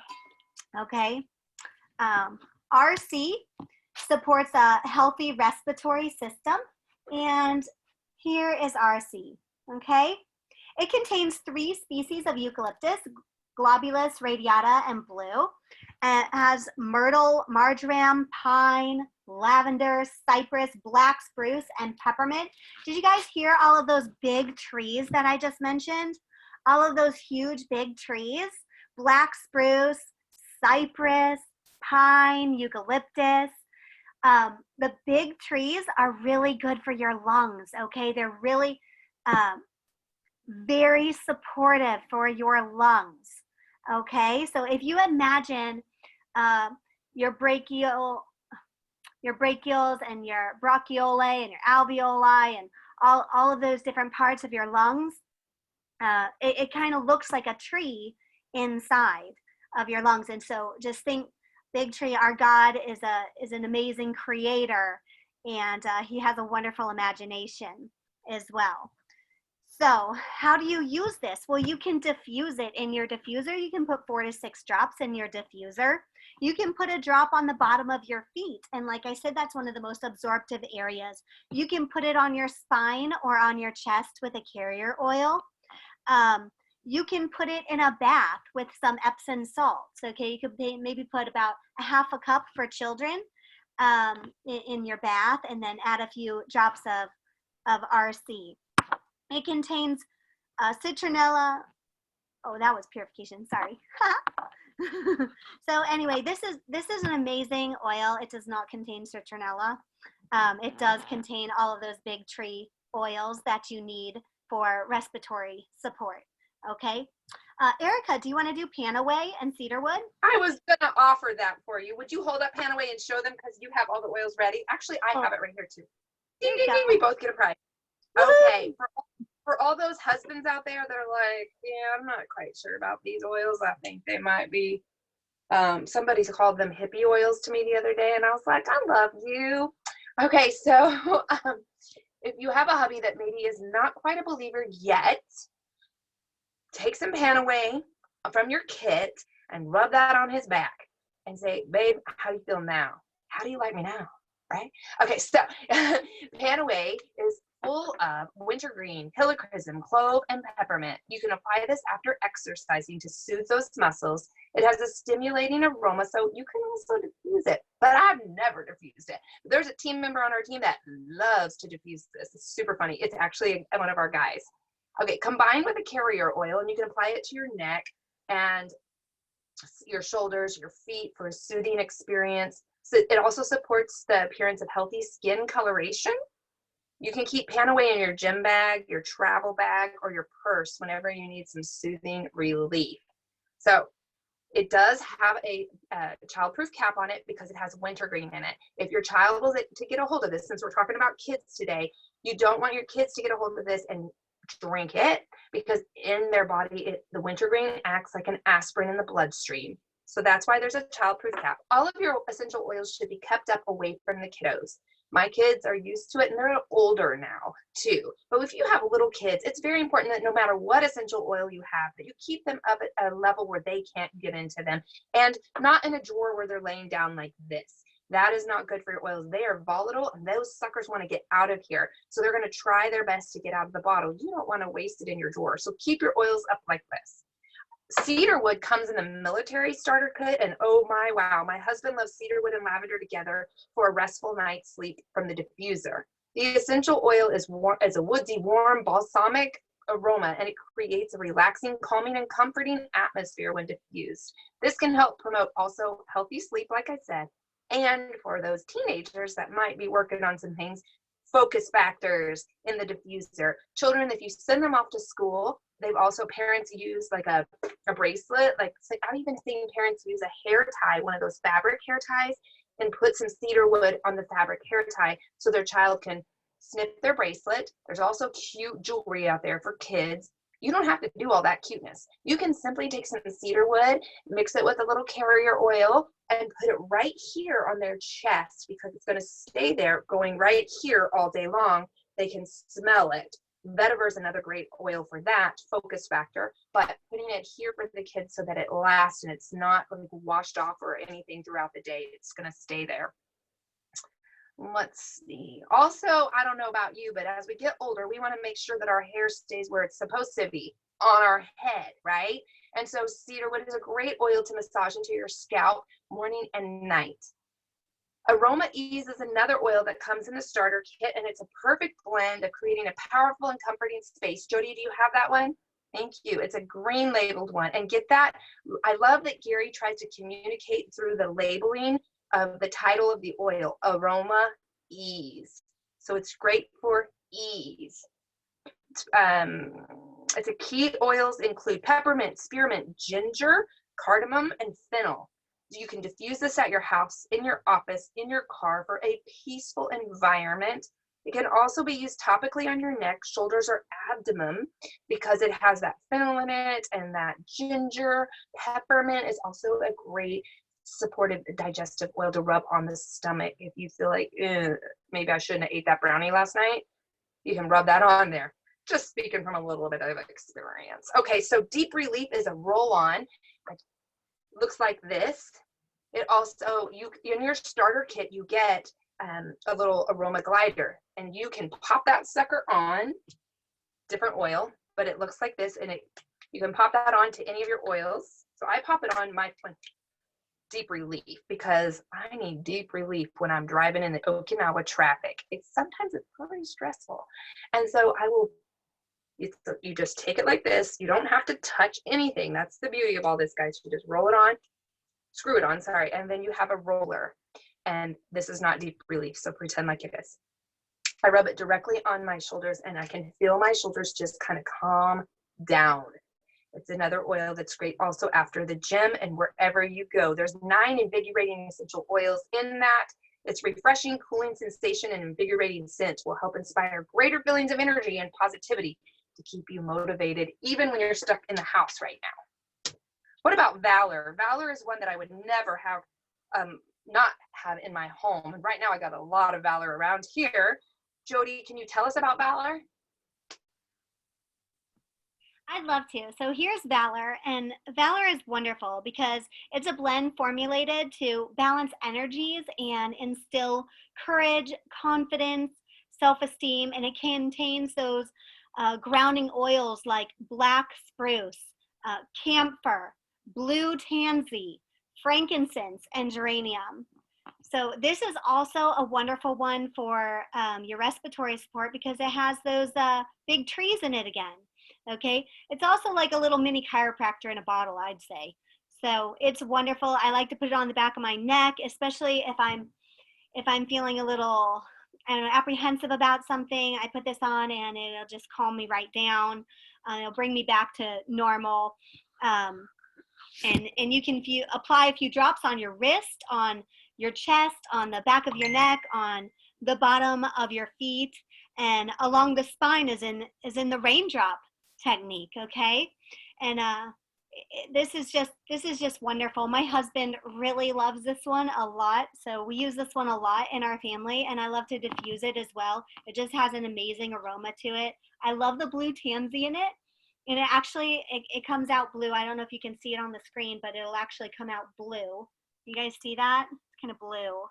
Okay, RC supports a healthy respiratory system, and here is RC. Okay, it contains 3 species of eucalyptus, Globulus radiata and blue, and it has myrtle, marjoram, pine, lavender, cypress, black spruce, and peppermint. Did you guys hear all of those big trees that I just mentioned? All of those huge big trees, black spruce, cypress, pine, eucalyptus. The big trees are really good for your lungs, okay? They're really very supportive for your lungs, okay? So if you imagine your brachials and your bronchiolae and your alveoli and all of those different parts of your lungs, it kind of looks like a tree inside of your lungs. And so just think, big tree, our God is an amazing creator, and he has a wonderful imagination as well. So how do you use this? Well, you can diffuse it in your diffuser. You can put 4 to 6 drops in your diffuser. You can put a drop on the bottom of your feet. And like I said, that's one of the most absorptive areas. You can put it on your spine or on your chest with a carrier oil. You can put it in a bath with some Epsom salts. Okay, you could maybe put about a half a cup for children in your bath, and then add a few drops of RC. It contains citronella. Oh, that was purification. Sorry. So anyway, this is an amazing oil. It does not contain citronella. It does contain all of those big tree oils that you need for respiratory support. Okay. Erica, do you want to do Panaway and cedarwood? I was gonna offer that for you. Would you hold up Panaway and show them, because you have all the oils ready? Actually, I have it right here too. Ding, ding, ding. We both get a prize. Okay. For all those husbands out there, they're like, yeah, I'm not quite sure about these oils. I think they might be. Somebody called them hippie oils to me the other day, and I was like, I love you. Okay, so if you have a hubby that maybe is not quite a believer yet, take some Panaway from your kit and rub that on his back and say, babe, how do you feel now? How do you like me now? Right? Okay, so Panaway is full of wintergreen, helichrysum, clove, and peppermint. You can apply this after exercising to soothe those muscles. It has a stimulating aroma, so you can also diffuse it, but I've never diffused it. There's a team member on our team that loves to diffuse this. It's super funny. It's actually one of our guys. Okay, combine with a carrier oil, and you can apply it to your neck and your shoulders, your feet for a soothing experience. So it also supports the appearance of healthy skin coloration. You can keep Panaway in your gym bag, your travel bag, or your purse whenever you need some soothing relief. So it does have a childproof cap on it because it has wintergreen in it. If your child was to get a hold of this, since we're talking about kids today, you don't want your kids to get a hold of this and drink it, because in their body, the wintergreen acts like an aspirin in the bloodstream. So that's why there's a childproof cap. All of your essential oils should be kept up away from the kiddos. My kids are used to it, and they're older now too. But if you have little kids, it's very important that no matter what essential oil you have, that you keep them up at a level where they can't get into them, and not in a drawer where they're laying down like this. That is not good for your oils. They are volatile, and those suckers want to get out of here. So they're going to try their best to get out of the bottle. You don't want to waste it in your drawer. So keep your oils up like this. Cedarwood comes in the military starter kit, and oh my, wow, my husband loves cedarwood and lavender together for a restful night's sleep from the diffuser. The essential oil is a woodsy, warm, balsamic aroma, and it creates a relaxing, calming, and comforting atmosphere when diffused. This can help promote also healthy sleep, like I said, and for those teenagers that might be working on some things, focus factors in the diffuser. Children, if you send them off to school, they've also, parents use like a bracelet. Like I've even seen parents use a hair tie, one of those fabric hair ties, and put some cedarwood on the fabric hair tie so their child can snip their bracelet. There's also cute jewelry out there for kids. You don't have to do all that cuteness. You can simply take some cedarwood, mix it with a little carrier oil, and put it right here on their chest, because it's going to stay there going right here all day long. They can smell it. Vetiver is another great oil for that, focus factor, but putting it here for the kids so that it lasts and it's not like washed off or anything throughout the day. It's going to stay there. Let's see. Also, I don't know about you, but as we get older, we want to make sure that our hair stays where it's supposed to be, on our head, right? And so cedarwood is a great oil to massage into your scalp morning and night. Aroma Ease is another oil that comes in the starter kit, and it's a perfect blend of creating a powerful and comforting space. Jody, do you have that one? Thank you. It's a green labeled one. And get that. I love that Gary tries to communicate through the labeling of the title of the oil, Aroma Ease. So it's great for ease. It's a key oils include peppermint, spearmint, ginger, cardamom, and fennel. You can diffuse this at your house, in your office, in your car for a peaceful environment. It can also be used topically on your neck, shoulders, or abdomen because it has that fennel in it and that ginger. Peppermint is also a great supportive digestive oil to rub on the stomach. If you feel like, maybe I shouldn't have ate that brownie last night, you can rub that on there. just speaking from a little bit of experience. Okay, so Deep Relief is a roll-on. It looks like this. It also, in your starter kit, you get a little aroma glider, and you can pop that sucker on, different oil, but it looks like this, and you can pop that on to any of your oils. So I pop it on my Deep Relief because I need deep relief when I'm driving in the Okinawa traffic. Sometimes it's very stressful. And so you just take it like this. You don't have to touch anything. That's the beauty of all this, guys. You just roll it on, screw it on, sorry, and then you have a roller. And this is not Deep Relief, so pretend like it is. I rub it directly on my shoulders, and I can feel my shoulders just kind of calm down. It's another oil that's great also after the gym and wherever you go. There's 9 invigorating essential oils in that. Its refreshing, cooling sensation and invigorating scent will help inspire greater feelings of energy and positivity to keep you motivated, even when you're stuck in the house right now. What about Valor? Valor is one that I would never have, not have in my home. And right now I got a lot of Valor around here. Jody, can you tell us about Valor? I'd love to. So here's Valor, and Valor is wonderful because it's a blend formulated to balance energies and instill courage, confidence, self-esteem, and it contains those grounding oils like black spruce, camphor, blue tansy, frankincense, and geranium. So this is also a wonderful one for your respiratory support because it has those big trees in it again. Okay, it's also like a little mini chiropractor in a bottle, I'd say. So it's wonderful. I like to put it on the back of my neck, especially if I'm feeling a little, I don't know, apprehensive about something. I put this on and it'll just calm me right down. It'll bring me back to normal. And you can apply a few drops on your wrist, on your chest, on the back of your neck, on the bottom of your feet, and along the spine is in the raindrop technique. Okay, and this is just wonderful. My husband really loves this one a lot, so we use this one a lot in our family, and I love to diffuse it as well. It just has an amazing aroma to it. I love the blue tansy in it, and it actually it comes out blue. I don't know if you can see it on the screen, but it'll actually come out blue. You guys see that? It's kind of blue.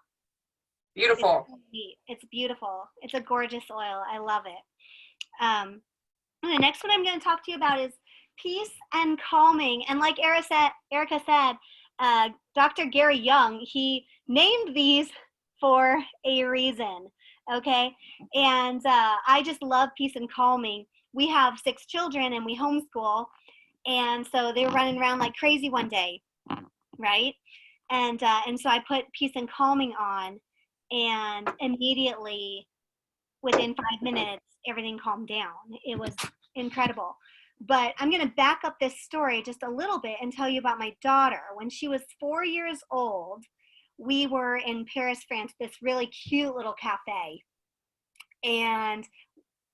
Beautiful. It's beautiful. It's a gorgeous oil. I love it. And the next one I'm going to talk to you about is peace and calming. And like Erica said, Dr. Gary Young, he named these for a reason, okay? And I just love peace and calming. We have 6 children and we homeschool, and so they were running around like crazy one day, right? And so I put peace and calming on, and immediately within 5 minutes, everything calmed down. It was incredible. But I'm going to back up this story just a little bit and tell you about my daughter. When she was 4 years old, we were in Paris, France, this really cute little cafe. And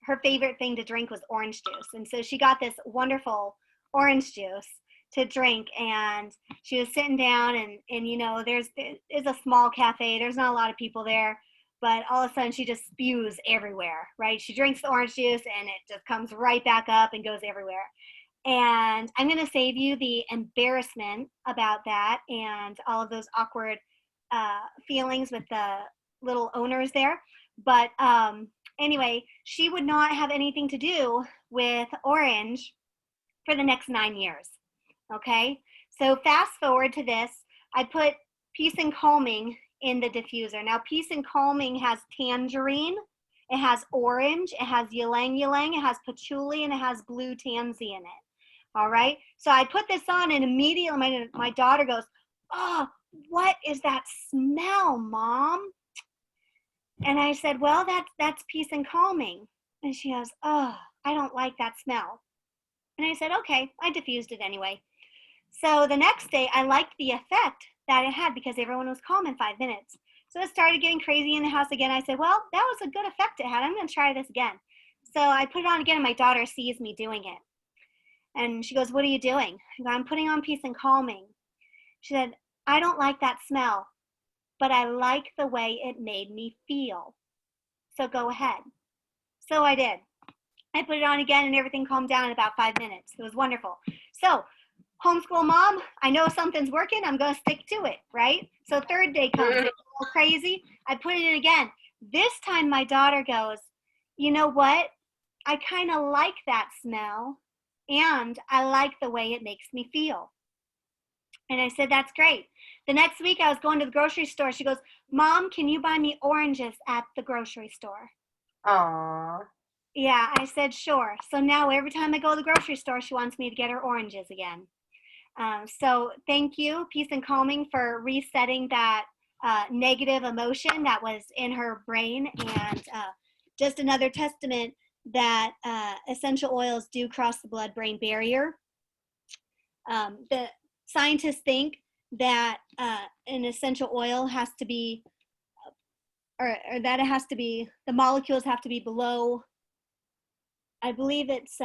her favorite thing to drink was orange juice. And so she got this wonderful orange juice to drink, and she was sitting down, and you know, it's a small cafe. There's not a lot of people there. But all of a sudden, she just spews everywhere, right? She drinks the orange juice, and it just comes right back up and goes everywhere. And I'm going to save you the embarrassment about that and all of those awkward feelings with the little owners there. But anyway, she would not have anything to do with orange for the next 9 years, okay? So fast forward to this. I put peace and calming in the diffuser. Now, peace and calming has tangerine, it has orange, it has ylang ylang, it has patchouli, and it has blue tansy in it. All right, so I put this on, and immediately my daughter goes, "Oh, what is that smell, Mom?" And I said, "Well, that's peace and calming." And she goes, "Oh, I don't like that smell." And I said, "Okay," I diffused it anyway. So the next day, I liked the effect that it had because everyone was calm in 5 minutes. So it started getting crazy in the house again. I said, well, that was a good effect it had. I'm going to try this again. So I put it on again, and my daughter sees me doing it. And she goes, "What are you doing?" I go, "I'm putting on peace and calming." She said, "I don't like that smell, but I like the way it made me feel. So go ahead." So I did. I put it on again and everything calmed down in about 5 minutes. It was wonderful. So, homeschool mom, I know something's working. I'm going to stick to it, right? So, third day comes. It's a little crazy. I put it in again. This time my daughter goes, you know what? I kind of like that smell, and I like the way it makes me feel. And I said, that's great. The next week I was going to the grocery store. She goes, Mom, can you buy me oranges at the grocery store? Aww. Yeah, I said, sure. So now every time I go to the grocery store, she wants me to get her oranges again. So thank you, Peace and Calming, for resetting that negative emotion that was in her brain. And just another testament that essential oils do cross the blood-brain barrier. The scientists think that an essential oil has to be, or that it has to be, the molecules have to be below, I believe it's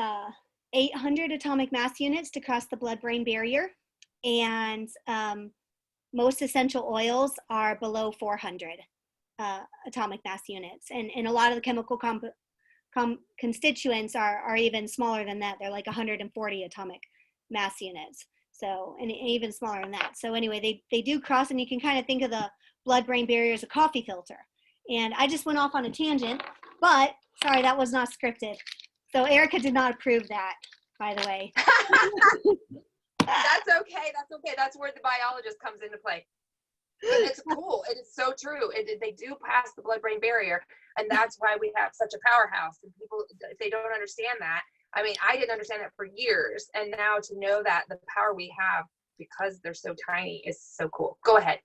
800 atomic mass units to cross the blood-brain barrier. And most essential oils are below 400 atomic mass units. And a lot of the chemical constituents are even smaller than that. They're like 140 atomic mass units. So, and even smaller than that. So anyway, they do cross, and you can kind of think of the blood-brain barrier as a coffee filter. And I just went off on a tangent, but sorry, that was not scripted. So Erica did not approve that, by the way. That's okay. That's okay. That's where the biologist comes into play. And it's cool. It is so true. They do pass the blood-brain barrier, and that's why we have such a powerhouse. And people, if they don't understand that, I mean, I didn't understand that for years, and now to know that the power we have because they're so tiny is so cool. Go ahead.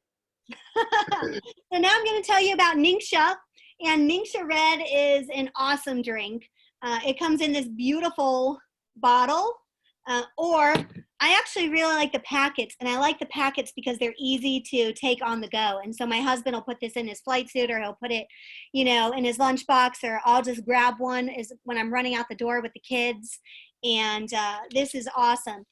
So now I'm going to tell you about Ningxia, and Ningxia Red is an awesome drink. It comes in this beautiful bottle, or I actually really like the packets, and I like the packets because they're easy to take on the go. And so my husband will put this in his flight suit, or he'll put it, in his lunchbox, or I'll just grab one when I'm running out the door with the kids. And this is awesome.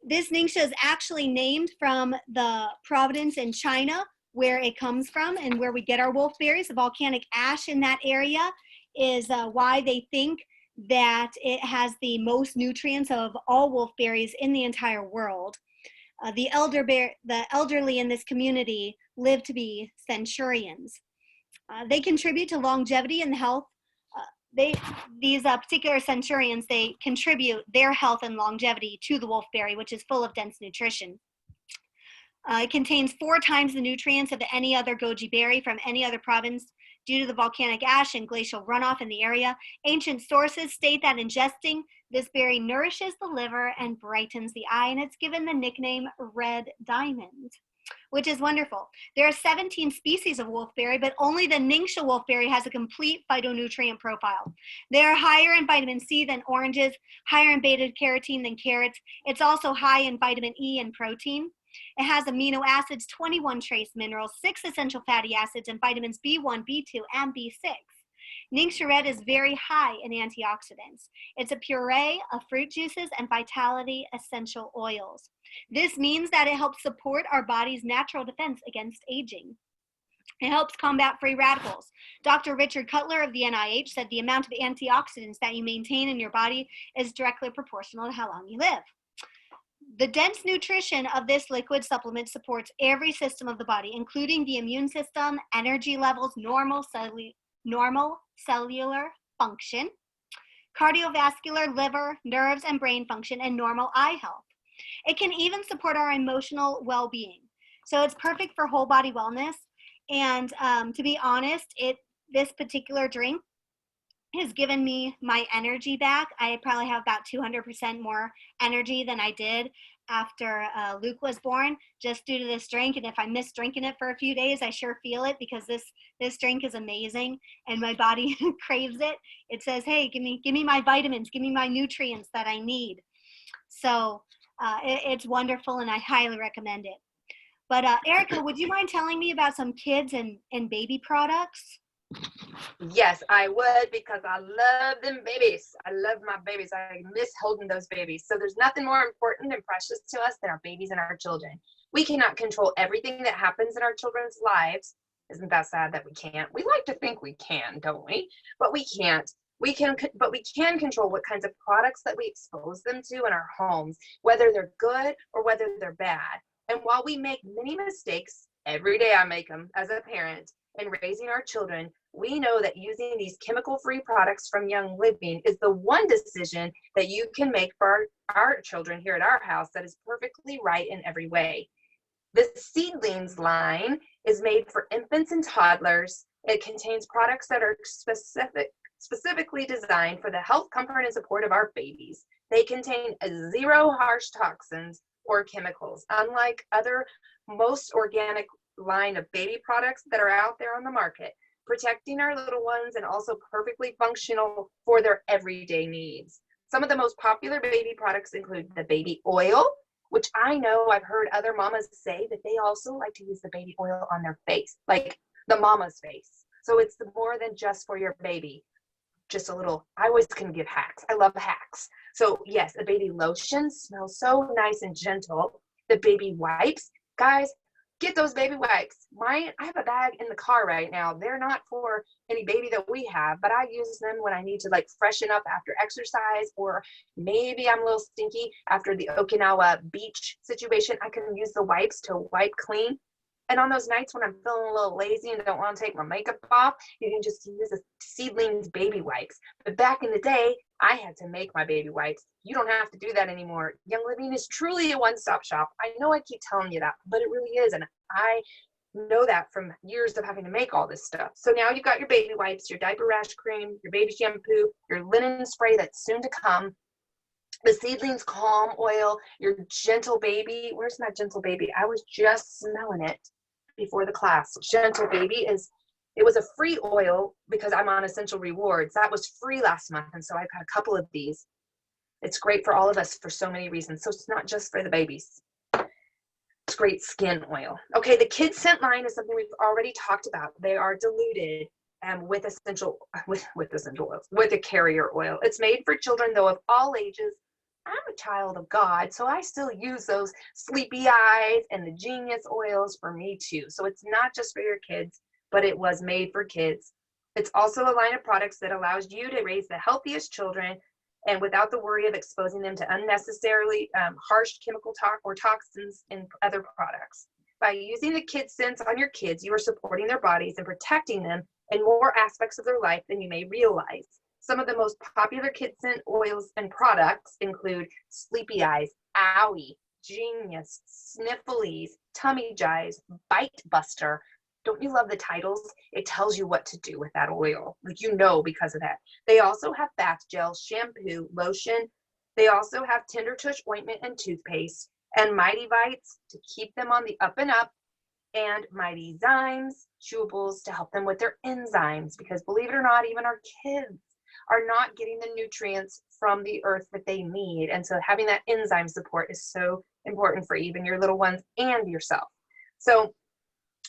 This Ningxia is actually named from the province in China where it comes from and where we get our wolfberries. The volcanic ash in that area is why they think that it has the most nutrients of all wolfberries in the entire world. The elderly in this community live to be centurions. They contribute to longevity and health. These particular centurions, they contribute their health and longevity to the wolfberry, which is full of dense nutrition. It contains 4 times the nutrients of any other goji berry from any other province due to the volcanic ash and glacial runoff in the area. Ancient sources state that ingesting this berry nourishes the liver and brightens the eye, and it's given the nickname red diamond, which is wonderful. There are 17 species of wolfberry, but only the Ningxia wolfberry has a complete phytonutrient profile. They are higher in vitamin C than oranges, higher in beta-carotene than carrots. It's also high in vitamin E and protein. It has amino acids, 21 trace minerals, 6 essential fatty acids, and vitamins B1, B2, and B6. Ningxia Red is very high in antioxidants. It's a puree of fruit juices and vitality essential oils. This means that it helps support our body's natural defense against aging. It helps combat free radicals. Dr. Richard Cutler of the NIH said the amount of antioxidants that you maintain in your body is directly proportional to how long you live. The dense nutrition of this liquid supplement supports every system of the body, including the immune system, energy levels, normal cellular function, cardiovascular, liver, nerves, and brain function, and normal eye health. It can even support our emotional well-being. So it's perfect for whole body wellness. And to be honest, this particular drink has given me my energy back. I probably have about 200% more energy than I did after Luke was born, just due to this drink. And if I miss drinking it for a few days, I sure feel it, because this drink is amazing and my body craves it. It says, hey, give me my vitamins, give me my nutrients that I need. So it's wonderful, and I highly recommend it. But Erica, would you mind telling me about some kids and baby products? Yes, I would, because I love them babies. I love my babies. I miss holding those babies. So there's nothing more important and precious to us than our babies and our children. We cannot control everything that happens in our children's lives. Isn't that sad that we can't? We like to think we can, don't we? But we can't. But we can control what kinds of products that we expose them to in our homes, whether they're good or whether they're bad. And while we make many mistakes, every day I make them as a parent in raising our children, we know that using these chemical-free products from Young Living is the one decision that you can make for our children here at our house that is perfectly right in every way. The Seedlings line is made for infants and toddlers. It contains products that are specifically designed for the health, comfort, and support of our babies. They contain zero harsh toxins or chemicals, unlike other most organic line of baby products that are out there on the market, protecting our little ones and also perfectly functional for their everyday needs. Some of the most popular baby products include the baby oil, which I know I've heard other mamas say that they also like to use the baby oil on their face, like the mama's face. So it's more than just for your baby. Just a little, I always can give hacks. I love hacks. So yes, the baby lotion smells so nice and gentle. The baby wipes, guys, get those baby wipes. I have a bag in the car right now. They're not for any baby that we have, but I use them when I need to like freshen up after exercise, or maybe I'm a little stinky after the Okinawa beach situation. I can use the wipes to wipe clean. And on those nights when I'm feeling a little lazy and don't want to take my makeup off, you can just use the Seedlings baby wipes. But back in the day, I had to make my baby wipes. You don't have to do that anymore. Young Living is truly a one-stop shop. I know I keep telling you that, but it really is. And I know that from years of having to make all this stuff. So now you've got your baby wipes, your diaper rash cream, your baby shampoo, your linen spray that's soon to come, the Seedlings Calm Oil, your Gentle Baby. Where's my Gentle Baby? I was just smelling it before the class. Gentle Baby it was a free oil because I'm on Essential Rewards. That was free last month, and so I've got a couple of these. It's great for all of us for so many reasons. So it's not just for the babies. It's great skin oil. Okay, the Kids Scent line is something we've already talked about. They are diluted with essential oils, with a carrier oil. It's made for children, though, of all ages. I'm a child of God, so I still use those Sleepy Eyes and the Genius oils for me too. So it's not just for your kids, but it was made for kids. It's also a line of products that allows you to raise the healthiest children and without the worry of exposing them to unnecessarily harsh chemical toxins in other products. By using the Kids Scents on your kids, you are supporting their bodies and protecting them in more aspects of their life than you may realize. Some of the most popular Kids Scent oils and products include Sleepy Eyes, Owie, Genius, Sniffles, Tummy Jives, Bite Buster. Don't you love the titles? It tells you what to do with that oil. Like, you know, because of that. They also have bath gel, shampoo, lotion. They also have Tender Tush ointment and toothpaste, and Mighty Bites to keep them on the up and up, and Mighty Zymes, chewables to help them with their enzymes, because believe it or not, even our kids are not getting the nutrients from the earth that they need. And so having that enzyme support is so important for even your little ones and yourself. So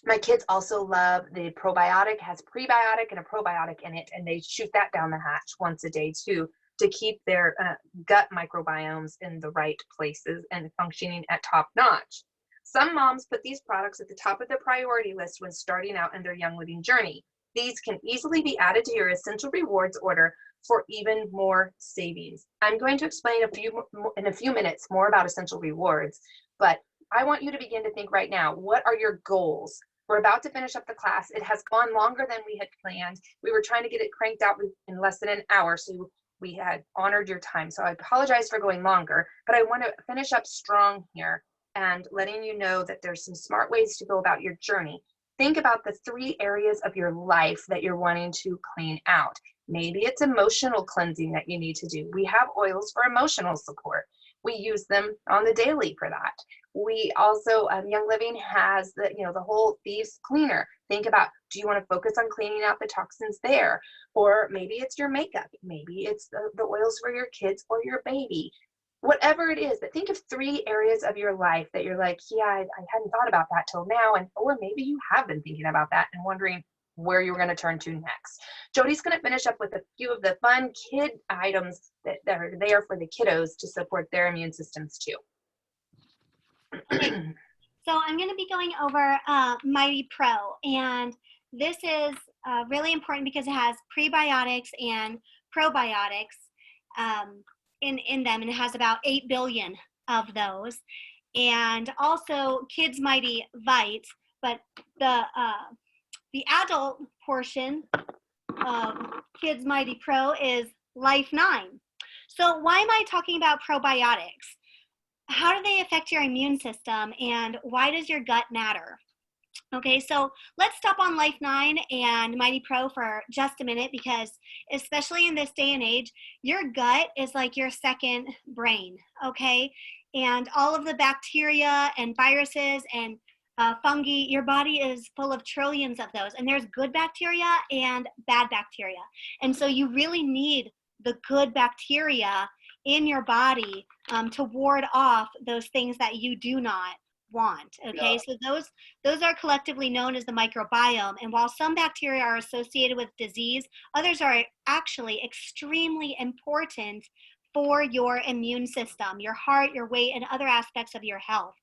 my kids also love the probiotic, has prebiotic and a probiotic in it, and they shoot that down the hatch once a day too, to keep their gut microbiomes in the right places and functioning at top notch. Some moms put these products at the top of their priority list when starting out in their Young Living journey. These can easily be added to your Essential Rewards order for even more savings. I'm going to explain in a few minutes more about Essential Rewards, but I want you to begin to think right now, what are your goals? We're about to finish up the class. It has gone longer than we had planned. We were trying to get it cranked out in less than an hour, so we had honored your time. So I apologize for going longer, but I want to finish up strong here and letting you know that there's some smart ways to go about your journey. Think about the 3 areas of your life that you're wanting to clean out. Maybe it's emotional cleansing that you need to do. We have oils for emotional support. We use them on the daily for that. We also, Young Living has the whole Thieves Cleaner. Think about, do you want to focus on cleaning out the toxins there? Or maybe it's your makeup. Maybe it's the oils for your kids or your baby. Whatever it is, but think of 3 areas of your life that you're like, yeah, I hadn't thought about that till now. Or maybe you have been thinking about that and wondering where you're going to turn to next. Jody's going to finish up with a few of the fun kid items that are there for the kiddos to support their immune systems too. Okay. So I'm going to be going over Mighty Pro, and this is really important because it has prebiotics and probiotics in them, and it has about 8 billion of those. And also Kids Mighty Vites, but the adult portion of Kids Mighty Pro is Life 9. So why am I talking about probiotics? How do they affect your immune system, and why does your gut matter? Okay, so let's stop on Life 9 and Mighty Pro for just a minute, because especially in this day and age, your gut is like your second brain, okay? And all of the bacteria and viruses and fungi, your body is full of trillions of those, and there's good bacteria and bad bacteria. And so you really need the good bacteria in your body to ward off those things that you do not want. Okay, so those are collectively known as the microbiome. And while some bacteria are associated with disease, others are actually extremely important for your immune system, your heart, your weight, and other aspects of your health.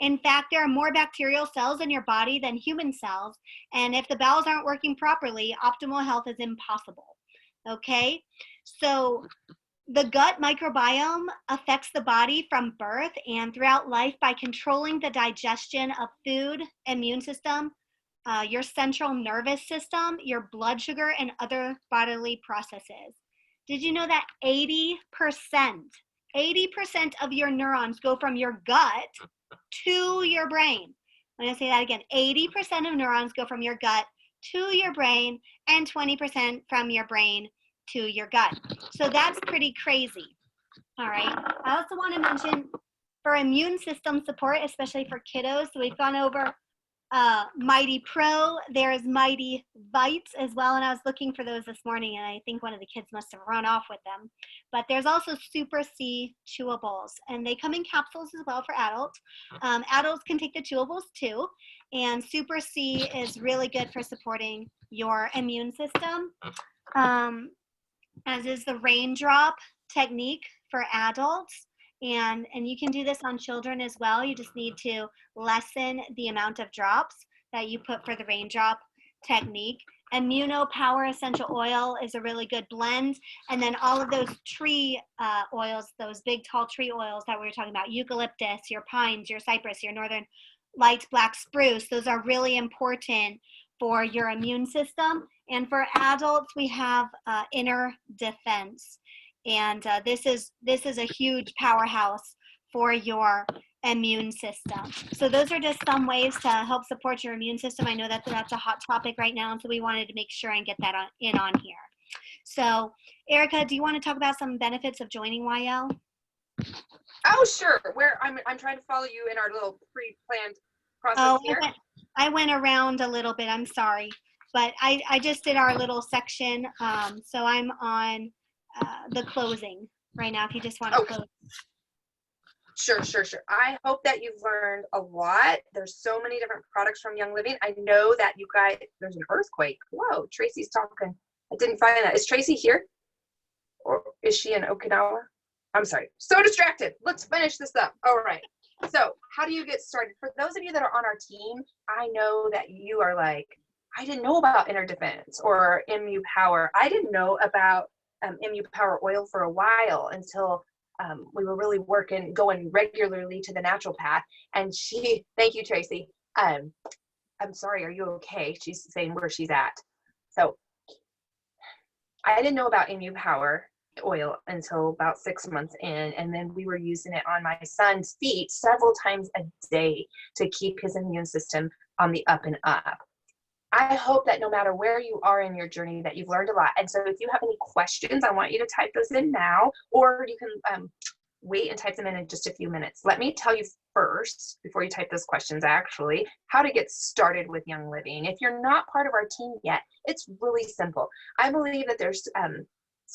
In fact, there are more bacterial cells in your body than human cells, and if the bowels aren't working properly, optimal health is impossible. Okay, so the gut microbiome affects the body from birth and throughout life by controlling the digestion of food, immune system, your central nervous system, your blood sugar, and other bodily processes. Did you know that 80% of your neurons go from your gut to your brain? I'm going to say that again. 80% of neurons go from your gut to your brain, and 20% from your brain to your gut. So that's pretty crazy. All right. I also want to mention for immune system support, especially for kiddos. So we've gone over Mighty Pro. There's Mighty Vites as well. And I was looking for those this morning, and I think one of the kids must have run off with them. But there's also Super C chewables, and they come in capsules as well for adults. Adults can take the chewables too. And Super C is really good for supporting your immune system. As is the raindrop technique for adults. And you can do this on children as well. You just need to lessen the amount of drops that you put for the raindrop technique. Immuno Power Essential Oil is a really good blend. And then all of those tree oils, those big tall tree oils that we were talking about, eucalyptus, your pines, your cypress, your northern light black spruce, those are really important for your immune system. And for adults, we have Inner Defense. And this is a huge powerhouse for your immune system. So those are just some ways to help support your immune system. I know that that's a hot topic right now, and so we wanted to make sure and get that on here. So Erica, do you want to talk about some benefits of joining YL? Oh, sure. Where I'm trying to follow you in our little pre-planned process here. I went around a little bit. I'm sorry, but I just did our little section. So I'm on the closing right now. If you just want to close. Sure. I hope that you've learned a lot. There's so many different products from Young Living. I know that you guys, there's an earthquake. Whoa, Tracy's talking. I didn't find that. Is Tracy here? Or is she in Okinawa? I'm sorry. So distracted. Let's finish this up. All right. So how do you get started? For those of you that are on our team, I know that you are like, I didn't know about Inner Defense or MU Power. I didn't know about MU Power oil for a while until we were really going regularly to the naturopath. And thank you, Tracy. I'm sorry, are you okay? She's saying where she's at. So I didn't know about MU Power oil until about 6 months in, and then we were using it on my son's feet several times a day to keep his immune system on the up and up. I hope that no matter where you are in your journey that you've learned a lot. And so if you have any questions, I want you to type those in now, or you can wait and type them in just a few minutes. Let me tell you first, before you type those questions, actually, how to get started with Young Living. If you're not part of our team yet, it's really simple. I believe that there's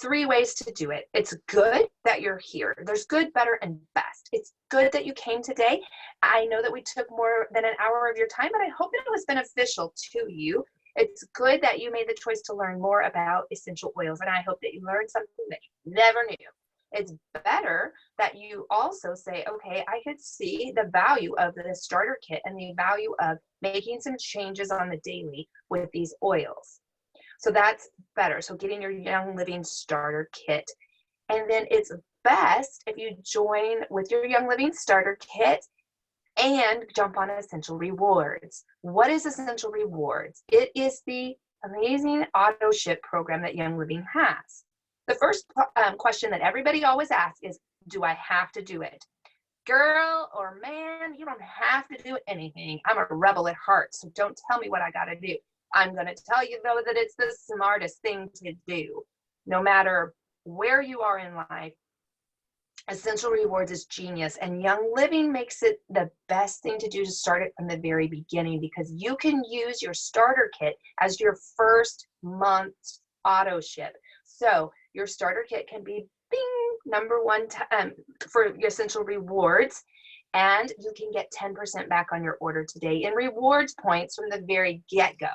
3 ways to do it. It's good that you're here. There's good, better, and best. It's good that you came today. I know that we took more than an hour of your time, but I hope it was beneficial to you. It's good that you made the choice to learn more about essential oils, and I hope that you learned something that you never knew. It's better that you also say, okay, I could see the value of the starter kit and the value of making some changes on the daily with these oils. So that's better. So getting your Young Living starter kit. And then it's best if you join with your Young Living starter kit and jump on Essential Rewards. What is Essential Rewards? It is the amazing auto ship program that Young Living has. The first question that everybody always asks is, do I have to do it? Girl or man, you don't have to do anything. I'm a rebel at heart, so don't tell me what I got to do. I'm going to tell you, though, that it's the smartest thing to do. No matter where you are in life, Essential Rewards is genius, and Young Living makes it the best thing to do to start it from the very beginning, because you can use your starter kit as your first month's auto ship. So your starter kit can be number one for your Essential Rewards, and you can get 10% back on your order today in rewards points from the very get-go.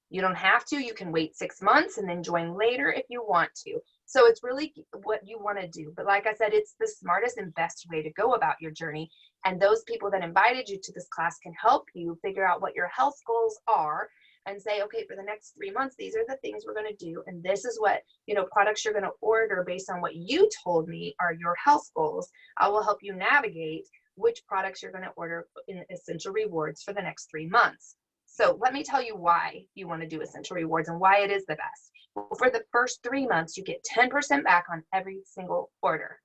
You don't have to. You can wait 6 months and then join later if you want to. So it's really what you want to do. But like I said, it's the smartest and best way to go about your journey. And those people that invited you to this class can help you figure out what your health goals are and say, okay, for the next 3 months, these are the things we're going to do. And this is what, products you're going to order based on what you told me are your health goals. I will help you navigate which products you're going to order in Essential Rewards for the next 3 months. So let me tell you why you want to do Essential Rewards and why it is the best. For the first 3 months, you get 10% back on every single order.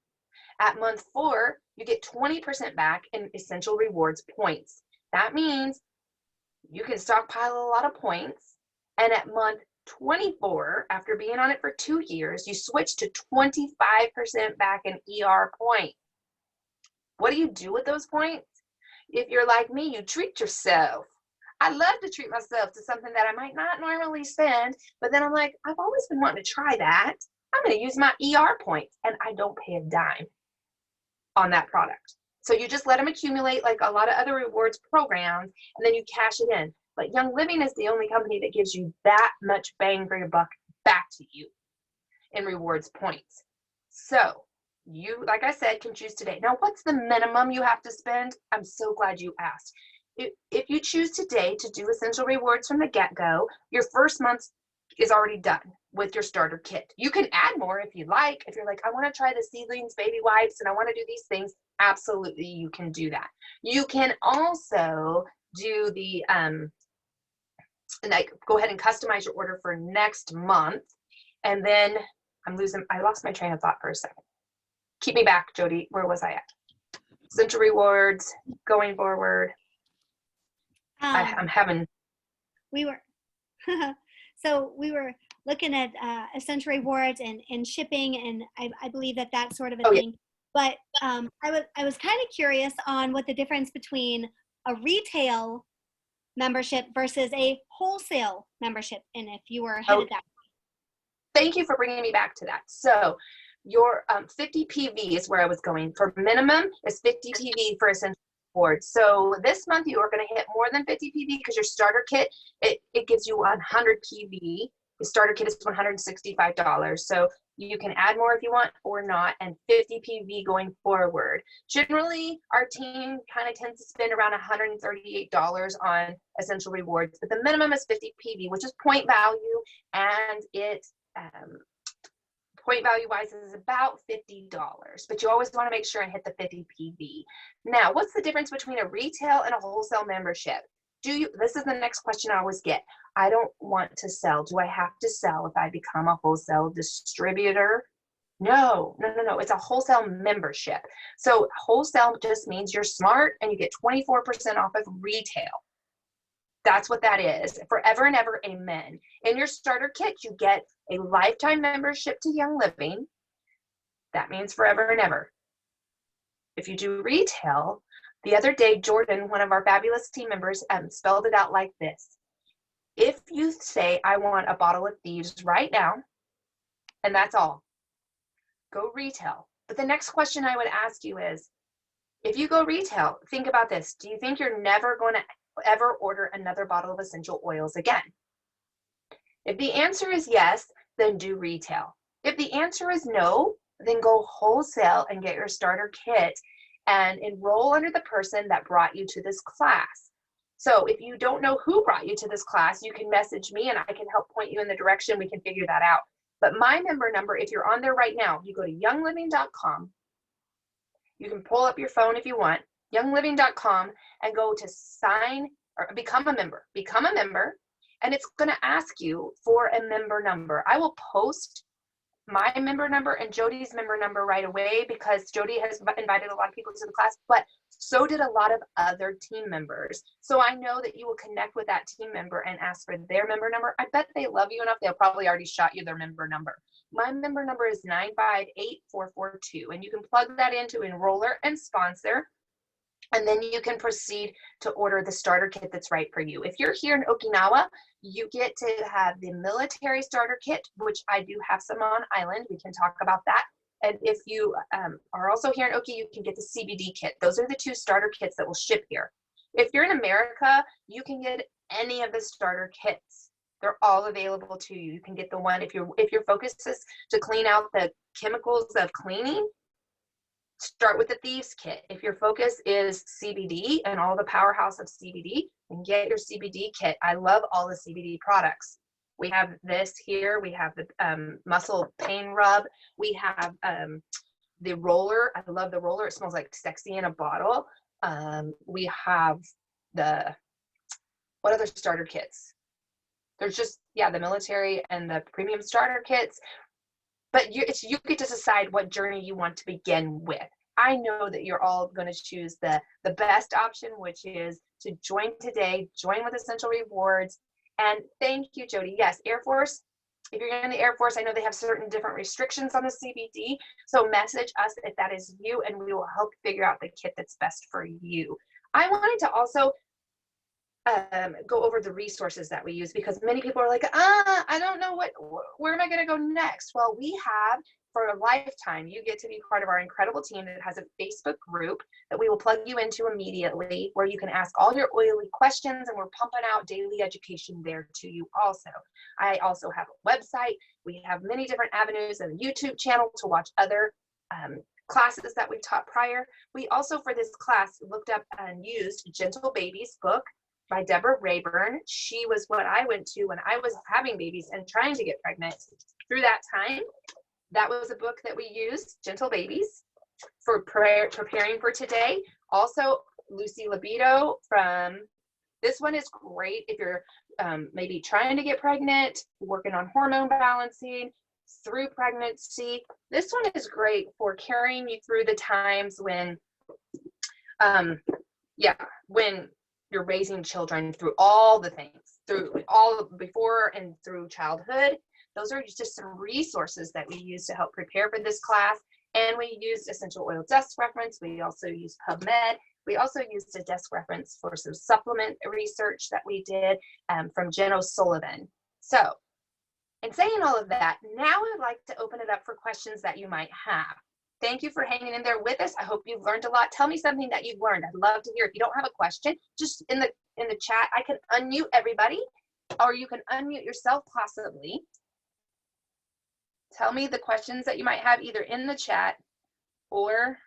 At month 4, you get 20% back in Essential Rewards points. That means you can stockpile a lot of points. And at month 24, after being on it for 2 years, you switch to 25% back in ER points. What do you do with those points? If you're like me, you treat yourself. I love to treat myself to something that I might not normally spend, but then I'm like, I've always been wanting to try that. I'm going to use my ER points, and I don't pay a dime on that product. So you just let them accumulate like a lot of other rewards programs, and then you cash it in. But Young Living is the only company that gives you that much bang for your buck back to you in rewards points. So you, like I said, can choose today. Now, what's the minimum you have to spend? I'm so glad you asked. If you choose today to do Essential Rewards from the get-go, your first month is already done with your starter kit. You can add more if you like. If you're like, I want to try the seedlings, baby wipes, and I want to do these things, absolutely you can do that. You can also do the, go ahead and customize your order for next month. And then I lost my train of thought for a second. Keep me back, Jody. Where was I at? Essential Rewards, going forward. I'm having. We were, so we were looking at Essential Rewards and shipping, and I believe that's sort of a thing. Yeah. But I was kind of curious on what the difference between a retail membership versus a wholesale membership, and if you were headed that way. Thank you for bringing me back to that. So your 50 PV is where I was going. For minimum is 50 PV for Essential Rewards. So this month you are going to hit more than 50 PV because your starter kit, it gives you 100 PV. The starter kit is $165. So you can add more if you want or not, and 50 PV going forward. Generally, our team kind of tends to spend around $138 on Essential Rewards, but the minimum is 50 PV, which is point value, and it point value wise is about $50, but you always want to make sure and hit the 50 PV. Now, what's the difference between a retail and a wholesale membership? This is the next question I always get. I don't want to sell. Do I have to sell if I become a wholesale distributor? No. It's a wholesale membership. So wholesale just means you're smart and you get 24% off of retail. That's what that is. Forever and ever, amen. In your starter kit, you get a lifetime membership to Young Living. That means forever and ever. If you do retail, the other day, Jordan, one of our fabulous team members, spelled it out like this. If you say, I want a bottle of Thieves right now, and that's all, go retail. But the next question I would ask you is, if you go retail, think about this. Do you think you're never going to ever order another bottle of essential oils again? If the answer is yes, then do retail. If the answer is no, then go wholesale and get your starter kit and enroll under the person that brought you to this class. So if you don't know who brought you to this class, you can message me and I can help point you in the direction. We can figure that out. But my member number, if you're on there right now, you go to youngliving.com. You can pull up your phone if you want, youngliving.com, and go to sign or become a member. Become a member, and it's going to ask you for a member number. I will post my member number and Jody's member number right away because Jody has invited a lot of people to the class, but so did a lot of other team members. So I know that you will connect with that team member and ask for their member number. I bet they love you enough, they'll probably already shot you their member number. My member number is 958442, and you can plug that into enroller and sponsor, and then you can proceed to order the starter kit that's right for you. If you're here in Okinawa, you get to have the military starter kit, which I do have some on island. We can talk about that. And if you are also here in Oki, you can get the CBD kit. Those are the 2 starter kits that will ship here. If you're in America, you can get any of the starter kits. They're all available to you. You can get the one, if your focus is to clean out the chemicals of cleaning, start with the Thieves Kit. If your focus is CBD and all the powerhouse of CBD, then get your CBD kit. I love all the CBD products. We have this here. We have the muscle pain rub. We have the roller. I love the roller. It smells like sexy in a bottle. We have what other starter kits? There's just, yeah, the military and the premium starter kits. But you get to decide what journey you want to begin with. I know that you're all going to choose the best option, which is to join today, join with Essential Rewards. And thank you, Jody. Yes, Air Force. If you're in the Air Force, I know they have certain different restrictions on the CBD. So message us if that is you, and we will help figure out the kit that's best for you. I wanted to also go over the resources that we use, because many people are like, I don't know where am I going to go next? Well, we have, for a lifetime, you get to be part of our incredible team that has a Facebook group that we will plug you into immediately, where you can ask all your oily questions, and we're pumping out daily education there to you also. I also have a website. We have many different avenues and a YouTube channel to watch other classes that we've taught prior. We also, for this class, looked up and used Gentle Babies book by Deborah Rayburn. She was what I went to when I was having babies and trying to get pregnant. Through that time, that was a book that we used, Gentle Babies, for preparing for today. Also, Lucy Libido this one is great if you're maybe trying to get pregnant, working on hormone balancing through pregnancy. This one is great for carrying you through the times when you're raising children, through all the things, through all before and through childhood. Those are just some resources that we use to help prepare for this class. And we used essential oil desk reference. We also used PubMed. We also used a desk reference for some supplement research that we did from Jen O'Sullivan. So, in saying all of that, now I would like to open it up for questions that you might have. Thank you for hanging in there with us. I hope you've learned a lot. Tell me something that you've learned. I'd love to hear. If you don't have a question, just in the chat, I can unmute everybody, or you can unmute yourself possibly. Tell me the questions that you might have either in the chat or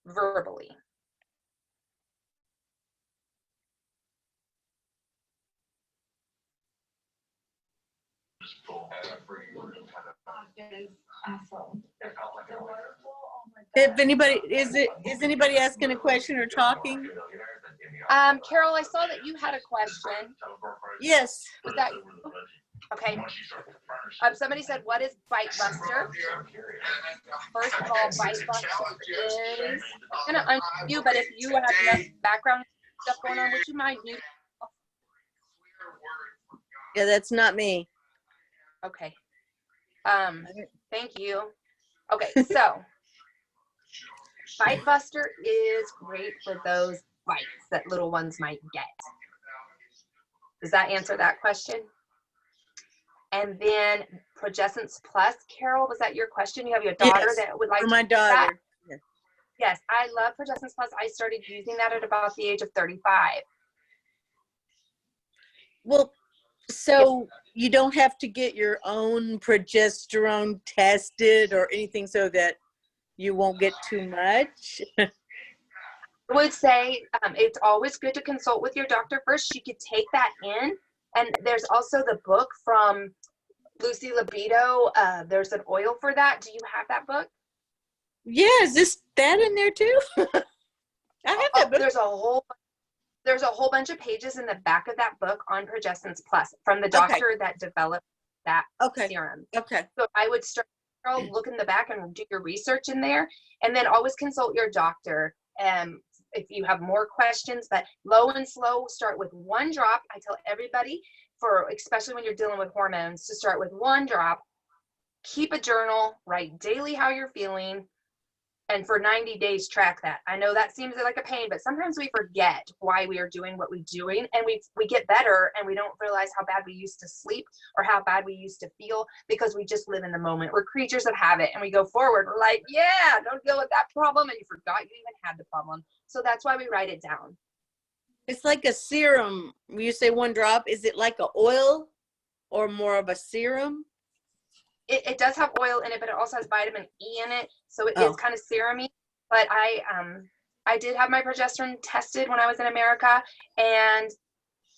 verbally. If anybody is anybody asking a question or talking? Carol, I saw that you had a question. Yes. Was that you? Okay. Somebody said, what is Bite Buster? First of all, Bite Buster is, I'm going to unmute you, but if you have enough background stuff going on, would you mind muting? Yeah, that's not me. Okay. Thank you. Okay, so Bite Buster is great for those bites that little ones might get. Does that answer that question? And then Progessence Plus, Carol, was that your question? You have your daughter that would like for to my use that? daughter. Yes. Yes, I love Progessence Plus. I started using that at about the age of 35. Well, so you don't have to get your own progesterone tested or anything so that you won't get too much? I would say it's always good to consult with your doctor first. You could take that in. And there's also the book from Lucy Libido. There's an oil for that. Do you have that book? Yeah, is this that in there too? I have that book. There's a whole bunch of pages in the back of that book on Progestins Plus from the doctor that developed that serum. Okay. So I would start, look in the back and do your research in there, and then always consult your doctor. If you have more questions, but low and slow, start with 1 drop. I tell everybody, especially when you're dealing with hormones, to start with 1 drop. Keep a journal, write daily how you're feeling, and for 90 days track that. I know that seems like a pain, but sometimes we forget why we are doing what we're doing, and we get better and we don't realize how bad we used to sleep or how bad we used to feel because we just live in the moment. We're creatures of habit, and we go forward. We're like, yeah, don't deal with that problem, and you forgot you even had the problem. So that's why we write it down. It's like a serum. When you say 1 drop, is it like an oil or more of a serum? It does have oil in it, but it also has vitamin E in it, so it is kind of serum-y. But I did have my progesterone tested when I was in America, and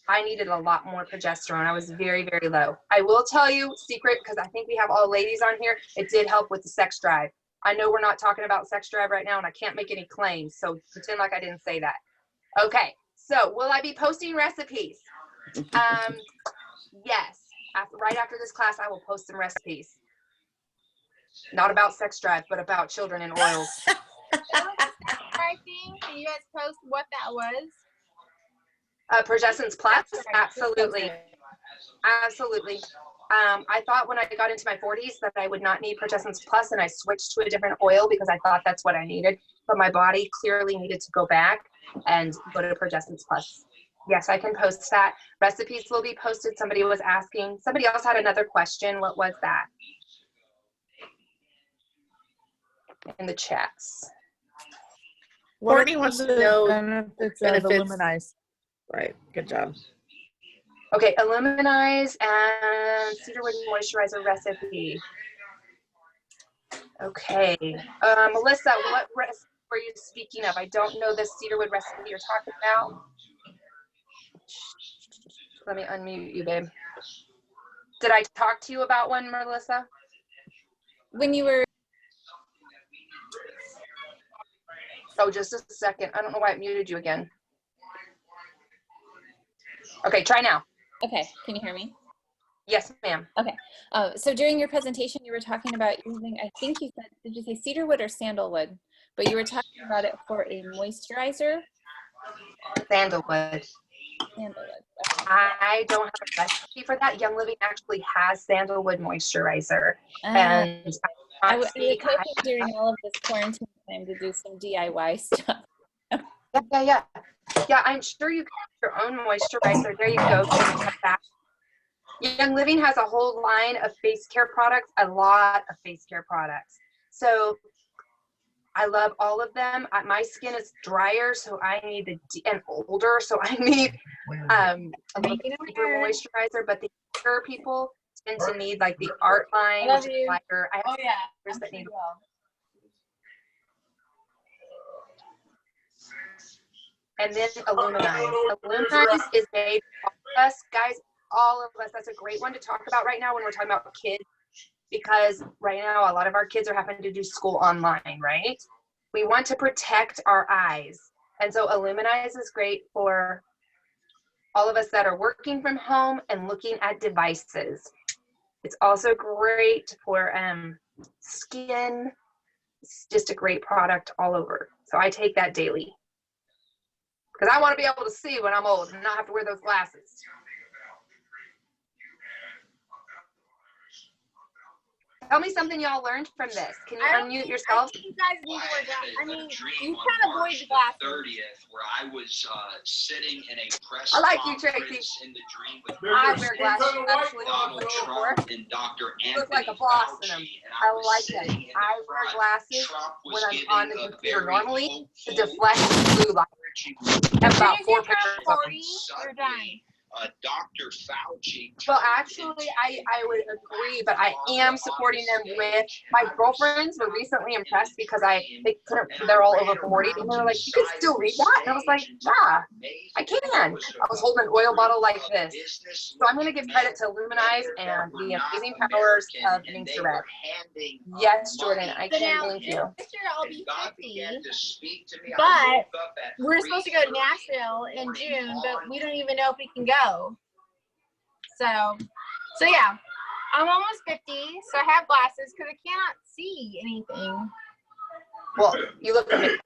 I needed a lot more progesterone. I was very, very low. I will tell you, secret, because I think we have all ladies on here, it did help with the sex drive. I know we're not talking about sex drive right now, and I can't make any claims, so pretend like I didn't say that. Okay, so will I be posting recipes? Yes. Right after this class, I will post some recipes. Not about sex drive, but about children and oils. Can you guys post what that was? Progestins Plus? Absolutely. Okay. Absolutely. I thought when I got into my 40s that I would not need Progestins Plus, and I switched to a different oil because I thought that's what I needed. But my body clearly needed to go back and go to Progestins Plus. Yes, I can post that. Recipes will be posted. Somebody was asking. Somebody else had another question. What was that? In the chats. Courtney wants to know benefits of benefits. Illuminize. Right, good job. Okay, Illuminize and cedarwood moisturizer recipe. Okay, Melissa, what recipe were you speaking of? I don't know the cedarwood recipe you're talking about. Let me unmute you, babe. Did I talk to you about one, Melissa? When you were... Oh, just a second. I don't know why it muted you again. Okay, try now. Okay, can you hear me? Yes, ma'am. Okay, so during your presentation, you were talking about using, I think you said, did you say cedarwood or sandalwood? But you were talking about it for a moisturizer. Sandalwood. Sandalwood. I don't have a recipe for that. Young Living actually has sandalwood moisturizer. And I was hoping during all of this quarantine time to do some DIY stuff. Yeah, I'm sure you can have your own moisturizer. There you go. Young Living has a whole line of face care products, a lot of face care products. So I love all of them. My skin is drier, so I need and older, so I need a little bit deeper moisturizer. But the younger people tend to need like the Art line, which is lighter. I have that need. And then Illuminize. Illuminize is made for all of us, guys. All of us. That's a great one to talk about right now when we're talking about kids, because right now a lot of our kids are having to do school online, right? We want to protect our eyes. And so Illuminize is great for all of us that are working from home and looking at devices. It's also great for skin. It's just a great product all over. So I take that daily because I want to be able to see when I'm old and not have to wear those glasses. Tell me something y'all learned from this. Can you unmute yourself? You guys need to wear that. I mean, you can't avoid the glasses. 30th, where I was sitting in a press I like you, conference Tracy. in the dream with I wear glasses actually. Donald Trump and Dr. You Anthony look like a boss in them. Fauci, and I was like that. sitting in the I wear front. glasses Trump was when I'm giving on the a computer very normally to hopeful, deflect blue light. I have about 4 pictures of them. You're done. Dr. Fauci. Well, actually, I would agree, but I am supporting them with my girlfriends were recently impressed because they're all over 40, and they were like, you can still read that? And I was like, yeah, I can. I was holding an oil bottle like this. So I'm going to give credit to Luminize and the amazing powers of Nature Red. Yes, Jordan, I So can now, link you. this year I'll be 50, but we're supposed to go to Nashville in June, but we don't even know if we can go. So yeah, I'm almost 50, so I have glasses because I can't see anything. Well, you look amazing.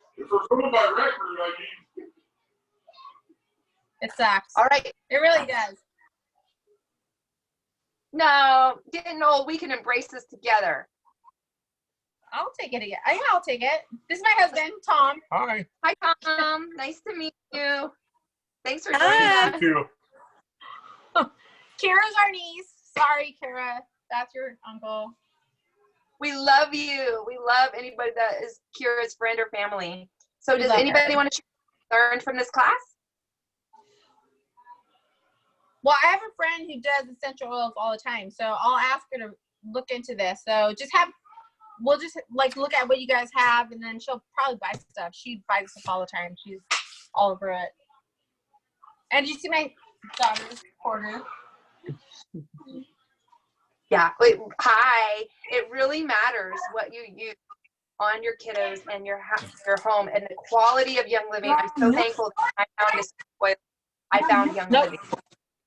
It sucks. All right. It really does. No, getting old, we can embrace this together. I'll take it again. I'll take it. This is my husband, Tom. Hi. Hi, Tom. Nice to meet you. Thanks for joining Hi. us. Thank you. Kira's our niece. Sorry, Kira. That's your uncle. We love you. We love anybody that is Kira's friend or family. So does love anybody her. want to learn from this class? Well, I have a friend who does essential oils all the time, so I'll ask her to look into this. So we'll just like look at what you guys have, and then she'll probably buy stuff. She buys stuff all the time. She's all over it. And did you see my daughter's quarter? Yeah. Wait, hi. It really matters what you use on your kiddos and your home and the quality of Young Living. I'm so thankful that I found this oil. I found Young Living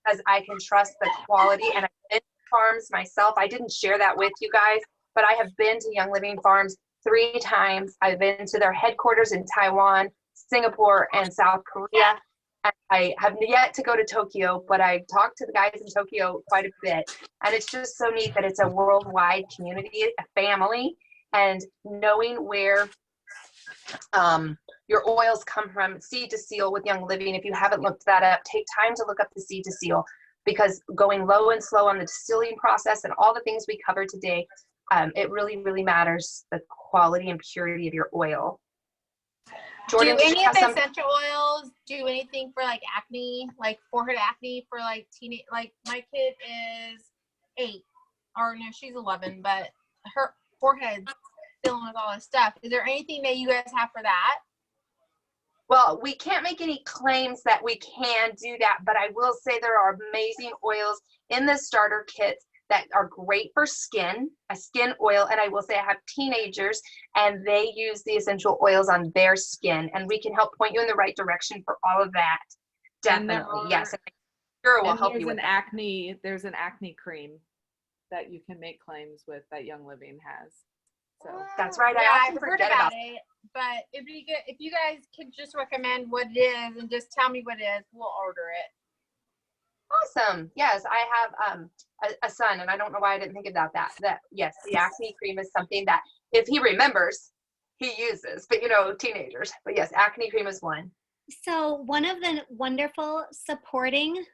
because I can trust the quality, and I've been to farms myself. I didn't share that with you guys, but I have been to Young Living Farms 3 times. I've been to their headquarters in Taiwan, Singapore, and South Korea. And I have yet to go to Tokyo, but I talked to the guys in Tokyo quite a bit. And it's just so neat that it's a worldwide community, a family, and knowing where your oils come from, seed to seal with Young Living. If you haven't looked that up, take time to look up the seed to seal, because going low and slow on the distilling process and all the things we covered today, it really, really matters, the quality and purity of your oil. Jordan, do any of the essential oils do anything for like acne, like forehead acne for like teenage? Like my kid is 8, or no, she's 11, but her forehead's filling with all this stuff. Is there anything that you guys have for that? Well, we can't make any claims that we can do that, but I will say there are amazing oils in the starter kits that are great for skin, a skin oil. And I will say I have teenagers and they use the essential oils on their skin, and we can help point you in the right direction for all of that. Definitely. Yes. And sure, we'll help you with that. There's an acne cream that you can make claims with that Young Living has. So That's right. Yeah, I often I've heard forget about about it. But if you guys could just recommend what it is and just tell me what it is, we'll order it. Awesome. Yes, I have a son, and I don't know why I didn't think about that. Yes, the acne cream is something that if he remembers, he uses. But teenagers. But yes, acne cream is one. So one of the wonderful supporting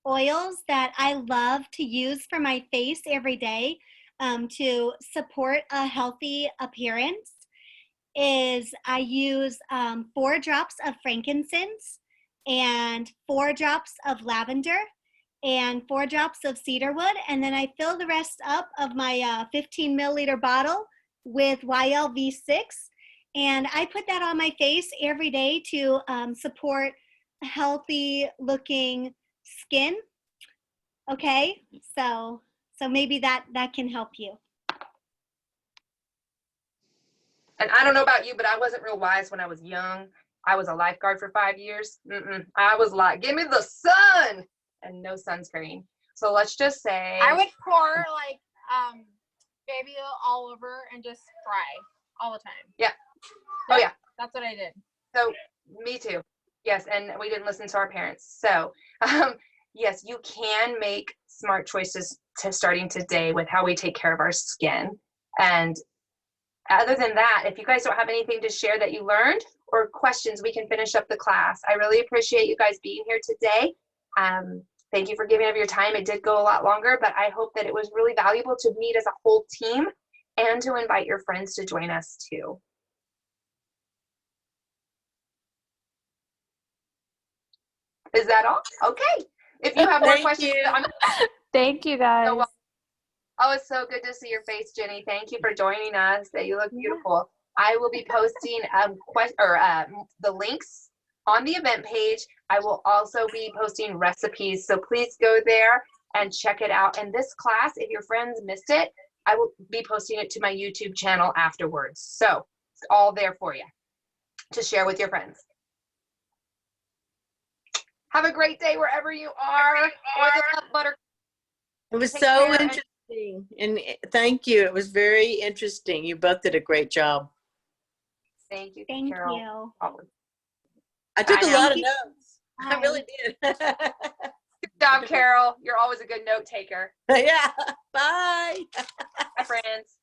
oils that I love to use for my face every day to support a healthy appearance is I use 4 drops of frankincense and 4 drops of lavender and 4 drops of cedarwood, and then I fill the rest up of my 15 milliliter bottle with YLV6, and I put that on my face every day to support healthy looking skin. Okay, so maybe that can help you. And I don't know about you, but I wasn't real wise when I was young. I was a lifeguard for 5 years. I was like, give me the sun and no sunscreen. So let's just say I would pour like baby oil all over and just dry all the time. Yeah. Oh yeah. That's what I did. So me too. Yes, and we didn't listen to our parents. So yes, you can make smart choices to starting today with how we take care of our skin. And other than that, if you guys don't have anything to share that you learned or questions, we can finish up the class. I really appreciate you guys being here today. Thank you for giving of your time. It did go a lot longer, but I hope that it was really valuable to meet as a whole team and to invite your friends to join us too. Is that all? Okay. If you have more Thank questions, you. Thank you, guys. welcome. Oh, it's so good to see your face, Jenny. Thank you for joining us. You look beautiful. I will be posting the links on the event page. I will also be posting recipes, so please go there and check it out. And this class, if your friends missed it, I will be posting it to my YouTube channel afterwards. So it's all there for you to share with your friends. Have a great day wherever you are. Or the love butter. It was Take so care and- interesting. And thank you. It was very interesting. You both did a great job. Thank you, Thank Carol. you. Always. I took Bye a now. lot of notes. I Bye. really did. Good job, Carol. You're always a good note taker. Yeah. Bye. Bye, friends.